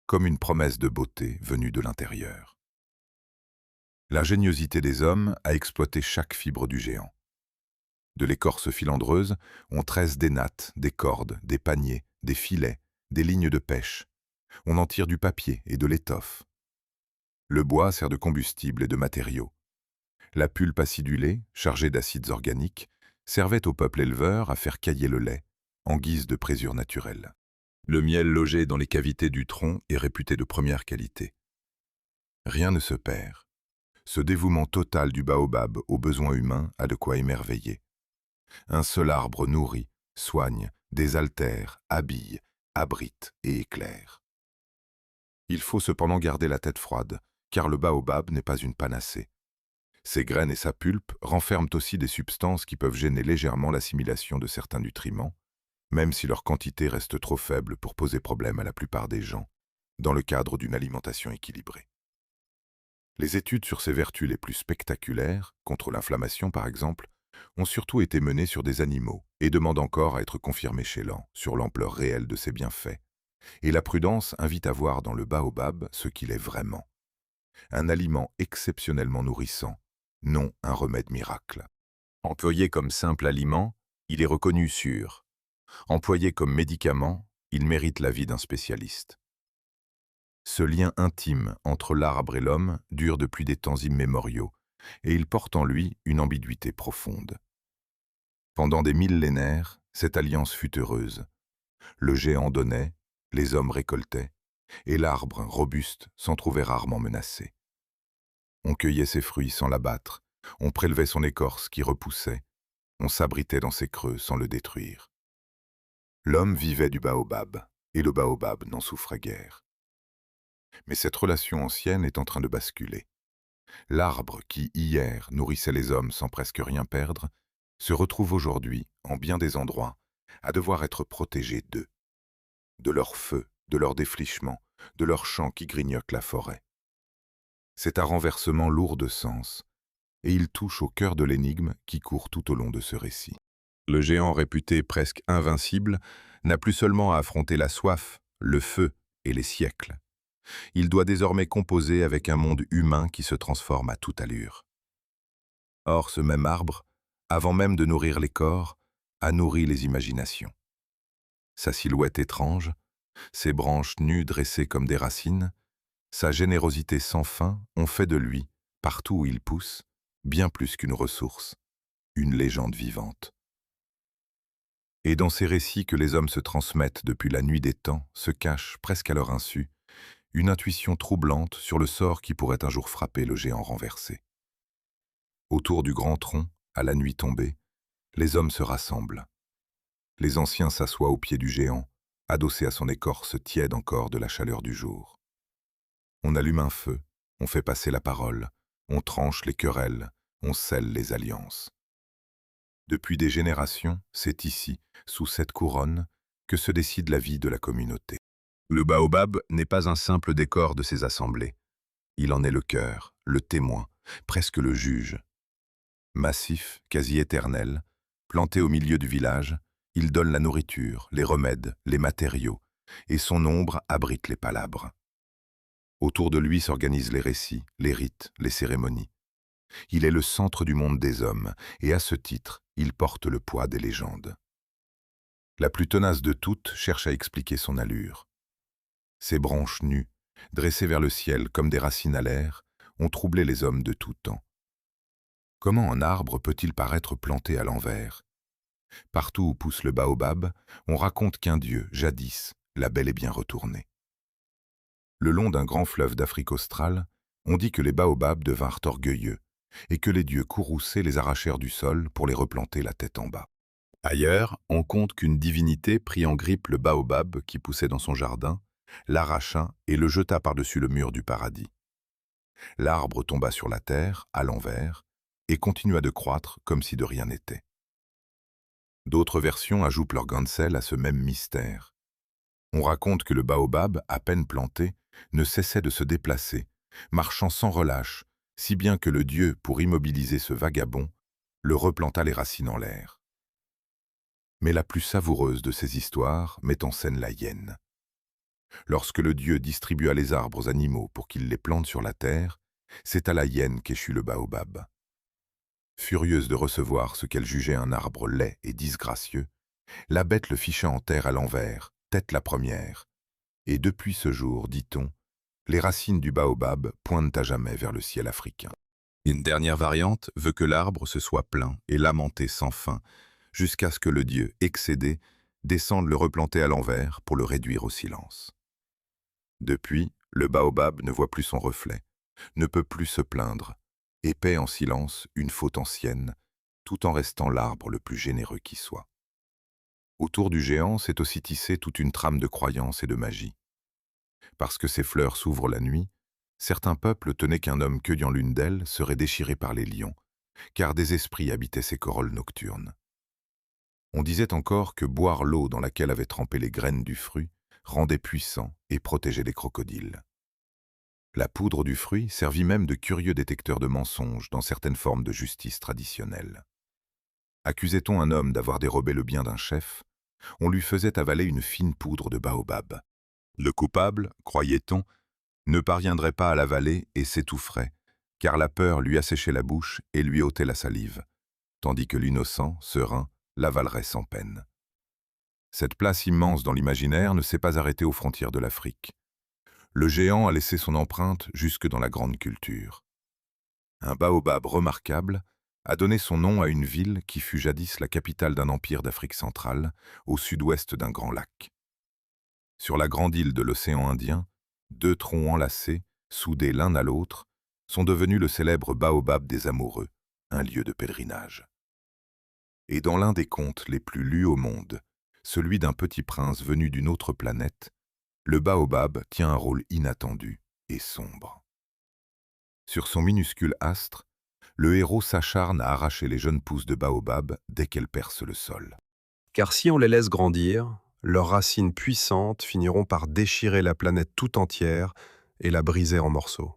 comme une promesse de beauté venue de l'intérieur. L'ingéniosité des hommes a exploité chaque fibre du géant. De l'écorce filandreuse, on tresse des nattes, des cordes, des paniers, des filets, des lignes de pêche. On en tire du papier et de l'étoffe. Le bois sert de combustible et de matériaux. La pulpe acidulée, chargée d'acides organiques, servait au peuple éleveur à faire cailler le lait, en guise de présure naturelle. Le miel logé dans les cavités du tronc est réputé de première qualité. Rien ne se perd. Ce dévouement total du baobab aux besoins humains a de quoi émerveiller. Un seul arbre nourrit, soigne, désaltère, habille, abrite et éclaire. Il faut cependant garder la tête froide, car le baobab n'est pas une panacée. Ses graines et sa pulpe renferment aussi des substances qui peuvent gêner légèrement l'assimilation de certains nutriments, même si leur quantité reste trop faible pour poser problème à la plupart des gens, dans le cadre d'une alimentation équilibrée. Les études sur ses vertus les plus spectaculaires, contre l'inflammation par exemple, ont surtout été menées sur des animaux et demandent encore à être confirmées chez l'homme sur l'ampleur réelle de ses bienfaits. Et la prudence invite à voir dans le baobab ce qu'il est vraiment. Un aliment exceptionnellement nourrissant, non un remède miracle. Employé comme simple aliment, il est reconnu sûr. Employé comme médicament, il mérite l'avis d'un spécialiste. Ce lien intime entre l'arbre et l'homme dure depuis des temps immémoriaux, et il porte en lui une ambiguïté profonde. Pendant des millénaires, cette alliance fut heureuse. Le géant donnait, les hommes récoltaient, et l'arbre, robuste, s'en trouvait rarement menacé. On cueillait ses fruits sans l'abattre, on prélevait son écorce qui repoussait, on s'abritait dans ses creux sans le détruire. L'homme vivait du baobab, et le baobab n'en souffrait guère. Mais cette relation ancienne est en train de basculer. L'arbre qui, hier, nourrissait les hommes sans presque rien perdre, se retrouve aujourd'hui, en bien des endroits, à devoir être protégé d'eux, de leur feu, de leur défrichement, de leurs champs qui grignotent la forêt. C'est un renversement lourd de sens, et il touche au cœur de l'énigme qui court tout au long de ce récit. Le géant réputé presque invincible n'a plus seulement à affronter la soif, le feu et les siècles. Il doit désormais composer avec un monde humain qui se transforme à toute allure. Or, ce même arbre, avant même de nourrir les corps, a nourri les imaginations. Sa silhouette étrange, ses branches nues dressées comme des racines, sa générosité sans fin ont fait de lui, partout où il pousse, bien plus qu'une ressource, une légende vivante. Et dans ces récits que les hommes se transmettent depuis la nuit des temps se cache, presque à leur insu, une intuition troublante sur le sort qui pourrait un jour frapper le géant renversé. Autour du grand tronc, à la nuit tombée, les hommes se rassemblent. Les anciens s'assoient au pied du géant, adossés à son écorce tiède encore de la chaleur du jour. On allume un feu, on fait passer la parole, on tranche les querelles, on scelle les alliances. Depuis des générations, c'est ici, sous cette couronne, que se décide la vie de la communauté. Le baobab n'est pas un simple décor de ces assemblées. Il en est le cœur, le témoin, presque le juge. Massif, quasi éternel, planté au milieu du village, il donne la nourriture, les remèdes, les matériaux, et son ombre abrite les palabres. Autour de lui s'organisent les récits, les rites, les cérémonies. Il est le centre du monde des hommes, et à ce titre, il porte le poids des légendes. La plus tenace de toutes cherche à expliquer son allure. Ses branches nues, dressées vers le ciel comme des racines à l'air, ont troublé les hommes de tout temps. Comment un arbre peut-il paraître planté à l'envers? Partout où pousse le baobab, on raconte qu'un dieu, jadis, l'a bel et bien retourné. Le long d'un grand fleuve d'Afrique australe, on dit que les baobabs devinrent orgueilleux, et que les dieux courroucés les arrachèrent du sol pour les replanter la tête en bas. Ailleurs, on conte qu'une divinité prit en grippe le baobab qui poussait dans son jardin, l'arracha et le jeta par-dessus le mur du paradis. L'arbre tomba sur la terre, à l'envers, et continua de croître comme si de rien n'était. D'autres versions ajoutent leur grain de sel à ce même mystère. On raconte que le baobab, à peine planté, ne cessait de se déplacer, marchant sans relâche, si bien que le dieu, pour immobiliser ce vagabond, le replanta les racines en l'air. Mais la plus savoureuse de ces histoires met en scène la hyène. Lorsque le dieu distribua les arbres aux animaux pour qu'ils les plantent sur la terre, c'est à la hyène qu'échut le baobab. Furieuse de recevoir ce qu'elle jugeait un arbre laid et disgracieux, la bête le ficha en terre à l'envers, tête la première. Et depuis ce jour, dit-on, les racines du baobab pointent à jamais vers le ciel africain. Une dernière variante veut que l'arbre se soit plaint et lamenté sans fin, jusqu'à ce que le dieu, excédé, descende le replanter à l'envers pour le réduire au silence. Depuis, le baobab ne voit plus son reflet, ne peut plus se plaindre, et paie en silence une faute ancienne, tout en restant l'arbre le plus généreux qui soit. Autour du géant s'est aussi tissée toute une trame de croyance et de magie. Parce que ses fleurs s'ouvrent la nuit, certains peuples tenaient qu'un homme cueillant l'une d'elles serait déchiré par les lions, car des esprits habitaient ces corolles nocturnes. On disait encore que boire l'eau dans laquelle avaient trempé les graines du fruit rendait puissant et protégeait les crocodiles. La poudre du fruit servit même de curieux détecteur de mensonges dans certaines formes de justice traditionnelle. Accusait-on un homme d'avoir dérobé le bien d'un chef, on lui faisait avaler une fine poudre de baobab. Le coupable, croyait-on, ne parviendrait pas à l'avaler et s'étoufferait, car la peur lui asséchait la bouche et lui ôtait la salive, tandis que l'innocent, serein, l'avalerait sans peine. Cette place immense dans l'imaginaire ne s'est pas arrêtée aux frontières de l'Afrique. Le géant a laissé son empreinte jusque dans la grande culture. Un baobab remarquable a donné son nom à une ville qui fut jadis la capitale d'un empire d'Afrique centrale, au sud-ouest d'un grand lac. Sur la grande île de l'océan Indien, deux troncs enlacés, soudés l'un à l'autre, sont devenus le célèbre baobab des amoureux, un lieu de pèlerinage. Et dans l'un des contes les plus lus au monde, celui d'un petit prince venu d'une autre planète, le baobab tient un rôle inattendu et sombre. Sur son minuscule astre, le héros s'acharne à arracher les jeunes pousses de baobab dès qu'elles percent le sol. Car si on les laisse grandir, leurs racines puissantes finiront par déchirer la planète tout entière et la briser en morceaux.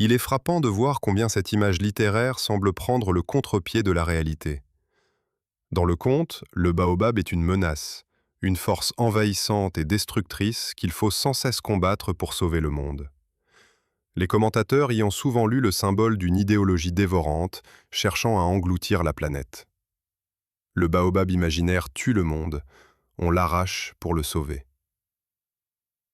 Il est frappant de voir combien cette image littéraire semble prendre le contre-pied de la réalité. Dans le conte, le baobab est une menace, une force envahissante et destructrice qu'il faut sans cesse combattre pour sauver le monde. Les commentateurs y ont souvent lu le symbole d'une idéologie dévorante, cherchant à engloutir la planète. Le baobab imaginaire tue le monde, on l'arrache pour le sauver.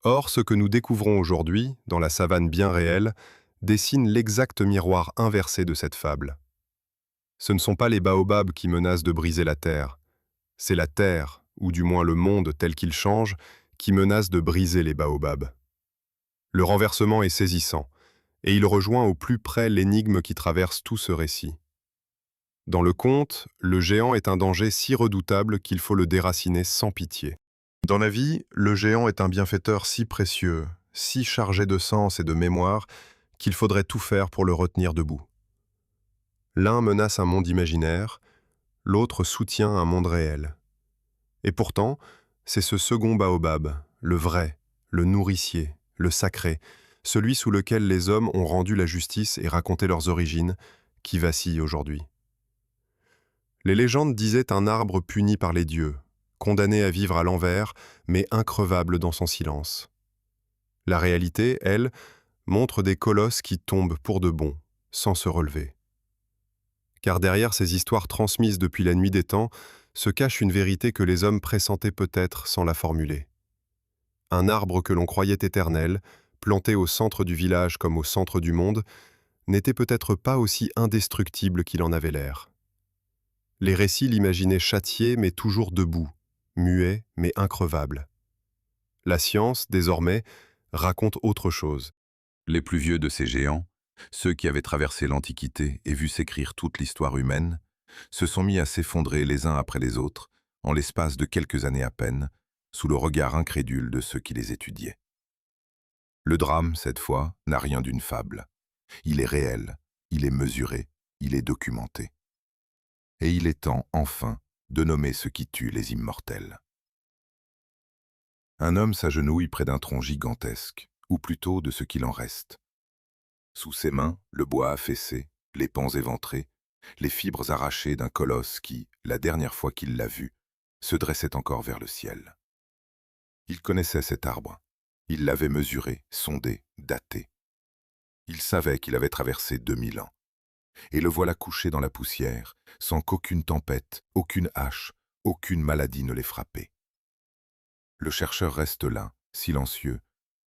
Or, ce que nous découvrons aujourd'hui, dans la savane bien réelle, dessine l'exact miroir inversé de cette fable. Ce ne sont pas les baobabs qui menacent de briser la Terre, c'est la Terre, ou du moins le monde tel qu'il change, qui menace de briser les baobabs. Le renversement est saisissant, et il rejoint au plus près l'énigme qui traverse tout ce récit. Dans le conte, le géant est un danger si redoutable qu'il faut le déraciner sans pitié. Dans la vie, le géant est un bienfaiteur si précieux, si chargé de sens et de mémoire, qu'il faudrait tout faire pour le retenir debout. L'un menace un monde imaginaire, l'autre soutient un monde réel. Et pourtant, c'est ce second baobab, le vrai, le nourricier, le sacré, celui sous lequel les hommes ont rendu la justice et raconté leurs origines, qui vacille aujourd'hui. Les légendes disaient un arbre puni par les dieux, condamné à vivre à l'envers, mais increvable dans son silence. La réalité, elle, montre des colosses qui tombent pour de bon, sans se relever. Car derrière ces histoires transmises depuis la nuit des temps, se cache une vérité que les hommes pressentaient peut-être sans la formuler. Un arbre que l'on croyait éternel, planté au centre du village comme au centre du monde, n'était peut-être pas aussi indestructible qu'il en avait l'air. Les récits l'imaginaient châtié mais toujours debout, muet mais increvable. La science, désormais, raconte autre chose. Les plus vieux de ces géants, ceux qui avaient traversé l'Antiquité et vu s'écrire toute l'histoire humaine, se sont mis à s'effondrer les uns après les autres, en l'espace de quelques années à peine, sous le regard incrédule de ceux qui les étudiaient. Le drame, cette fois, n'a rien d'une fable. Il est réel, il est mesuré, il est documenté. Et il est temps, enfin, de nommer ce qui tue les immortels. Un homme s'agenouille près d'un tronc gigantesque, ou plutôt de ce qu'il en reste. Sous ses mains, le bois affaissé, les pans éventrés, les fibres arrachées d'un colosse qui, la dernière fois qu'il l'a vu, se dressait encore vers le ciel. Il connaissait cet arbre. Il l'avait mesuré, sondé, daté. Il savait qu'il avait traversé 2000 ans. Et le voilà couché dans la poussière, sans qu'aucune tempête, aucune hache, aucune maladie ne l'ait frappé. Le chercheur reste là, silencieux,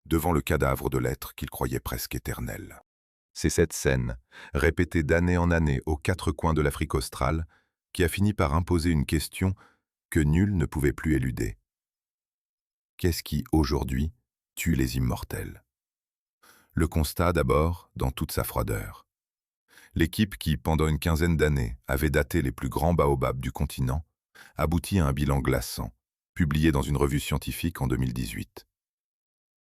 devant le cadavre de l'être qu'il croyait presque éternel. C'est cette scène, répétée d'année en année aux quatre coins de l'Afrique australe, qui a fini par imposer une question que nul ne pouvait plus éluder. Qu'est-ce qui, aujourd'hui, tue les immortels? Le constat d'abord, dans toute sa froideur. L'équipe qui, pendant une quinzaine d'années, avait daté les plus grands baobabs du continent, aboutit à un bilan glaçant, publié dans une revue scientifique en 2018.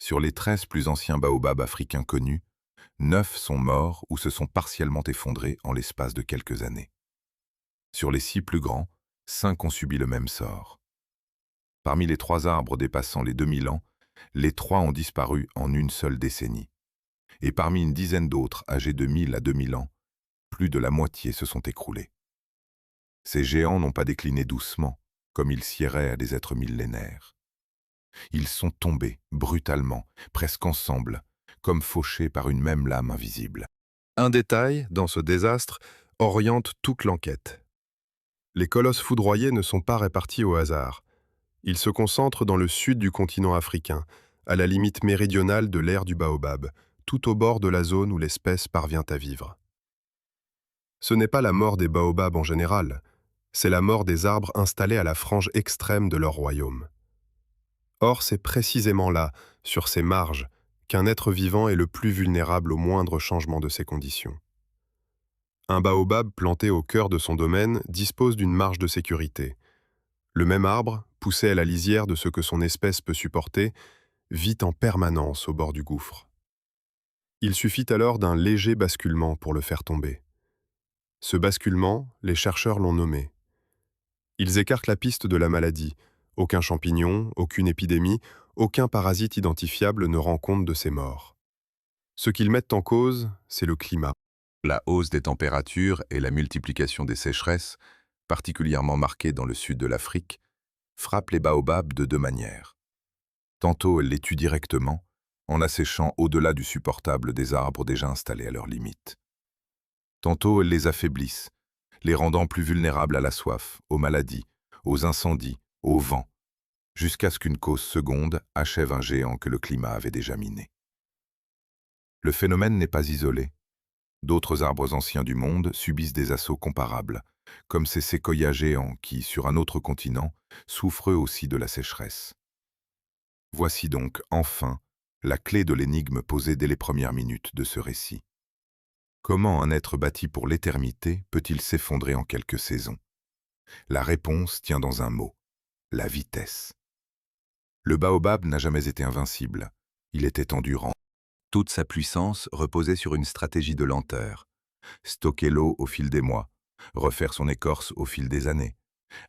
Sur les 13 plus anciens baobabs africains connus, 9 sont morts ou se sont partiellement effondrés en l'espace de quelques années. Sur les 6 plus grands, 5 ont subi le même sort. Parmi les 3 arbres dépassant les 2000 ans, les 3 ont disparu en une seule décennie. Et parmi une dizaine d'autres âgés de 1000 à 2000 ans, plus de la moitié se sont écroulés. Ces géants n'ont pas décliné doucement, comme ils siéraient à des êtres millénaires. Ils sont tombés, brutalement, presque ensemble, comme fauchés par une même lame invisible. Un détail, dans ce désastre, oriente toute l'enquête. Les colosses foudroyés ne sont pas répartis au hasard. Ils se concentrent dans le sud du continent africain, à la limite méridionale de l'ère du baobab, tout au bord de la zone où l'espèce parvient à vivre. Ce n'est pas la mort des baobabs en général, c'est la mort des arbres installés à la frange extrême de leur royaume. Or, c'est précisément là, sur ces marges, qu'un être vivant est le plus vulnérable au moindre changement de ses conditions. Un baobab planté au cœur de son domaine dispose d'une marge de sécurité. Le même arbre, poussé à la lisière de ce que son espèce peut supporter, vit en permanence au bord du gouffre. Il suffit alors d'un léger basculement pour le faire tomber. Ce basculement, les chercheurs l'ont nommé. Ils écartent la piste de la maladie. Aucun champignon, aucune épidémie, aucun parasite identifiable ne rend compte de ces morts. Ce qu'ils mettent en cause, c'est le climat. La hausse des températures et la multiplication des sécheresses, particulièrement marquées dans le sud de l'Afrique, frappent les baobabs de deux manières. Tantôt, elles les tuent directement, en asséchant au-delà du supportable des arbres déjà installés à leurs limites. Tantôt, elles les affaiblissent, les rendant plus vulnérables à la soif, aux maladies, aux incendies, au vent, jusqu'à ce qu'une cause seconde achève un géant que le climat avait déjà miné. Le phénomène n'est pas isolé. D'autres arbres anciens du monde subissent des assauts comparables, comme ces séquoias géants qui, sur un autre continent, souffrent eux aussi de la sécheresse. Voici donc, enfin, la clé de l'énigme posée dès les premières minutes de ce récit. Comment un être bâti pour l'éternité peut-il s'effondrer en quelques saisons? La réponse tient dans un mot: la vitesse. Le baobab n'a jamais été invincible, il était endurant. Toute sa puissance reposait sur une stratégie de lenteur. Stocker l'eau au fil des mois, refaire son écorce au fil des années,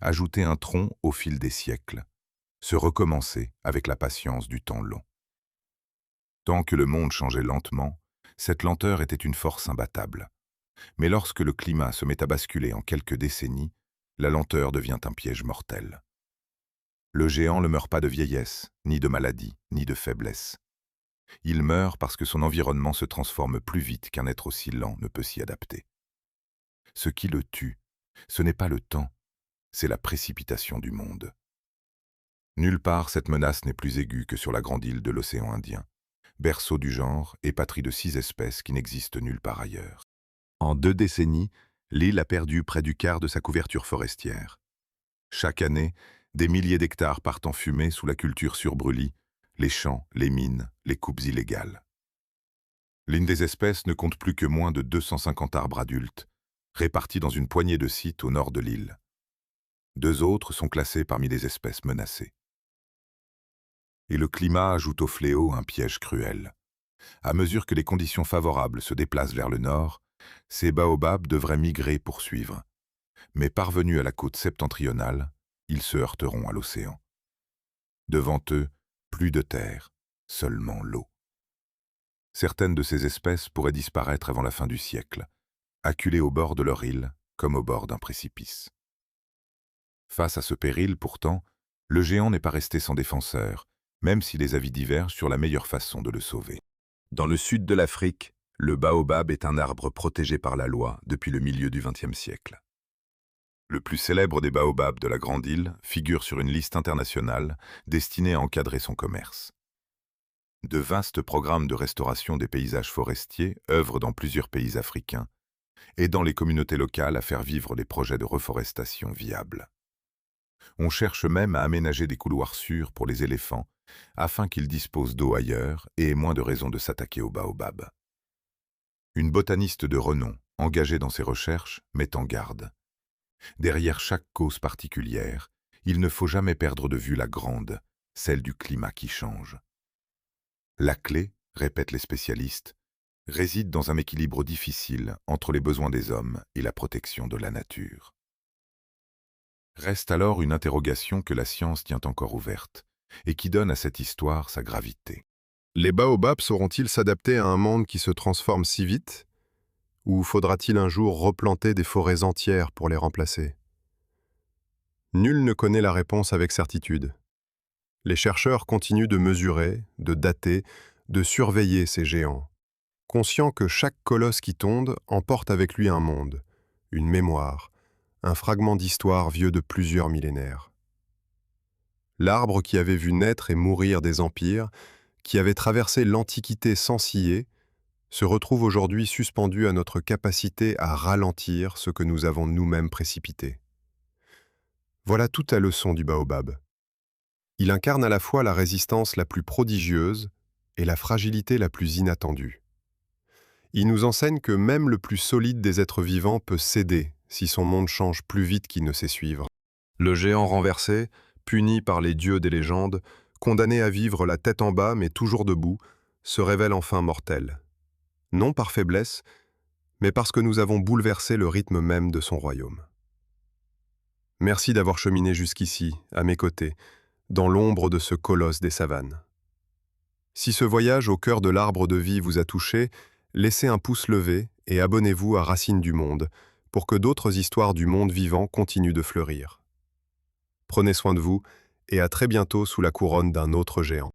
ajouter un tronc au fil des siècles, se recommencer avec la patience du temps long. Tant que le monde changeait lentement, cette lenteur était une force imbattable. Mais lorsque le climat se met à basculer en quelques décennies, la lenteur devient un piège mortel. Le géant ne meurt pas de vieillesse, ni de maladie, ni de faiblesse. Il meurt parce que son environnement se transforme plus vite qu'un être aussi lent ne peut s'y adapter. Ce qui le tue, ce n'est pas le temps, c'est la précipitation du monde. Nulle part cette menace n'est plus aiguë que sur la grande île de l'océan Indien, berceau du genre et patrie de 6 espèces qui n'existent nulle part ailleurs. En 2 décennies, l'île a perdu près du quart de sa couverture forestière. Chaque année, des milliers d'hectares partent en fumée sous la culture surbrûlie, les champs, les mines, les coupes illégales. L'une des espèces ne compte plus que moins de 250 arbres adultes, répartis dans une poignée de sites au nord de l'île. 2 autres sont classés parmi les espèces menacées. Et le climat ajoute au fléau un piège cruel. À mesure que les conditions favorables se déplacent vers le nord, ces baobabs devraient migrer pour suivre. Mais parvenus à la côte septentrionale, ils se heurteront à l'océan. Devant eux, plus de terre, seulement l'eau. Certaines de ces espèces pourraient disparaître avant la fin du siècle, acculées au bord de leur île comme au bord d'un précipice. Face à ce péril, pourtant, le géant n'est pas resté sans défenseur, même si les avis divergent sur la meilleure façon de le sauver. Dans le sud de l'Afrique, le baobab est un arbre protégé par la loi depuis le milieu du XXe siècle. Le plus célèbre des baobabs de la Grande Île figure sur une liste internationale destinée à encadrer son commerce. De vastes programmes de restauration des paysages forestiers œuvrent dans plusieurs pays africains, aidant les communautés locales à faire vivre des projets de reforestation viables. On cherche même à aménager des couloirs sûrs pour les éléphants, afin qu'ils disposent d'eau ailleurs et aient moins de raisons de s'attaquer aux baobabs. Une botaniste de renom, engagée dans ces recherches, met en garde. Derrière chaque cause particulière, il ne faut jamais perdre de vue la grande, celle du climat qui change. La clé, répètent les spécialistes, réside dans un équilibre difficile entre les besoins des hommes et la protection de la nature. Reste alors une interrogation que la science tient encore ouverte et qui donne à cette histoire sa gravité. Les baobabs sauront-ils s'adapter à un monde qui se transforme si vite? Ou faudra-t-il un jour replanter des forêts entières pour les remplacer? Nul ne connaît la réponse avec certitude. Les chercheurs continuent de mesurer, de dater, de surveiller ces géants, conscients que chaque colosse qui tombe emporte avec lui un monde, une mémoire, un fragment d'histoire vieux de plusieurs millénaires. L'arbre qui avait vu naître et mourir des empires, qui avait traversé l'Antiquité sans ciller, se retrouve aujourd'hui suspendu à notre capacité à ralentir ce que nous avons nous-mêmes précipité. Voilà toute la leçon du baobab. Il incarne à la fois la résistance la plus prodigieuse et la fragilité la plus inattendue. Il nous enseigne que même le plus solide des êtres vivants peut céder si son monde change plus vite qu'il ne sait suivre. Le géant renversé, puni par les dieux des légendes, condamné à vivre la tête en bas mais toujours debout, se révèle enfin mortel. Non par faiblesse, mais parce que nous avons bouleversé le rythme même de son royaume. Merci d'avoir cheminé jusqu'ici, à mes côtés, dans l'ombre de ce colosse des savanes. Si ce voyage au cœur de l'arbre de vie vous a touché, laissez un pouce levé et abonnez-vous à Racines du Monde pour que d'autres histoires du monde vivant continuent de fleurir. Prenez soin de vous et à très bientôt sous la couronne d'un autre géant.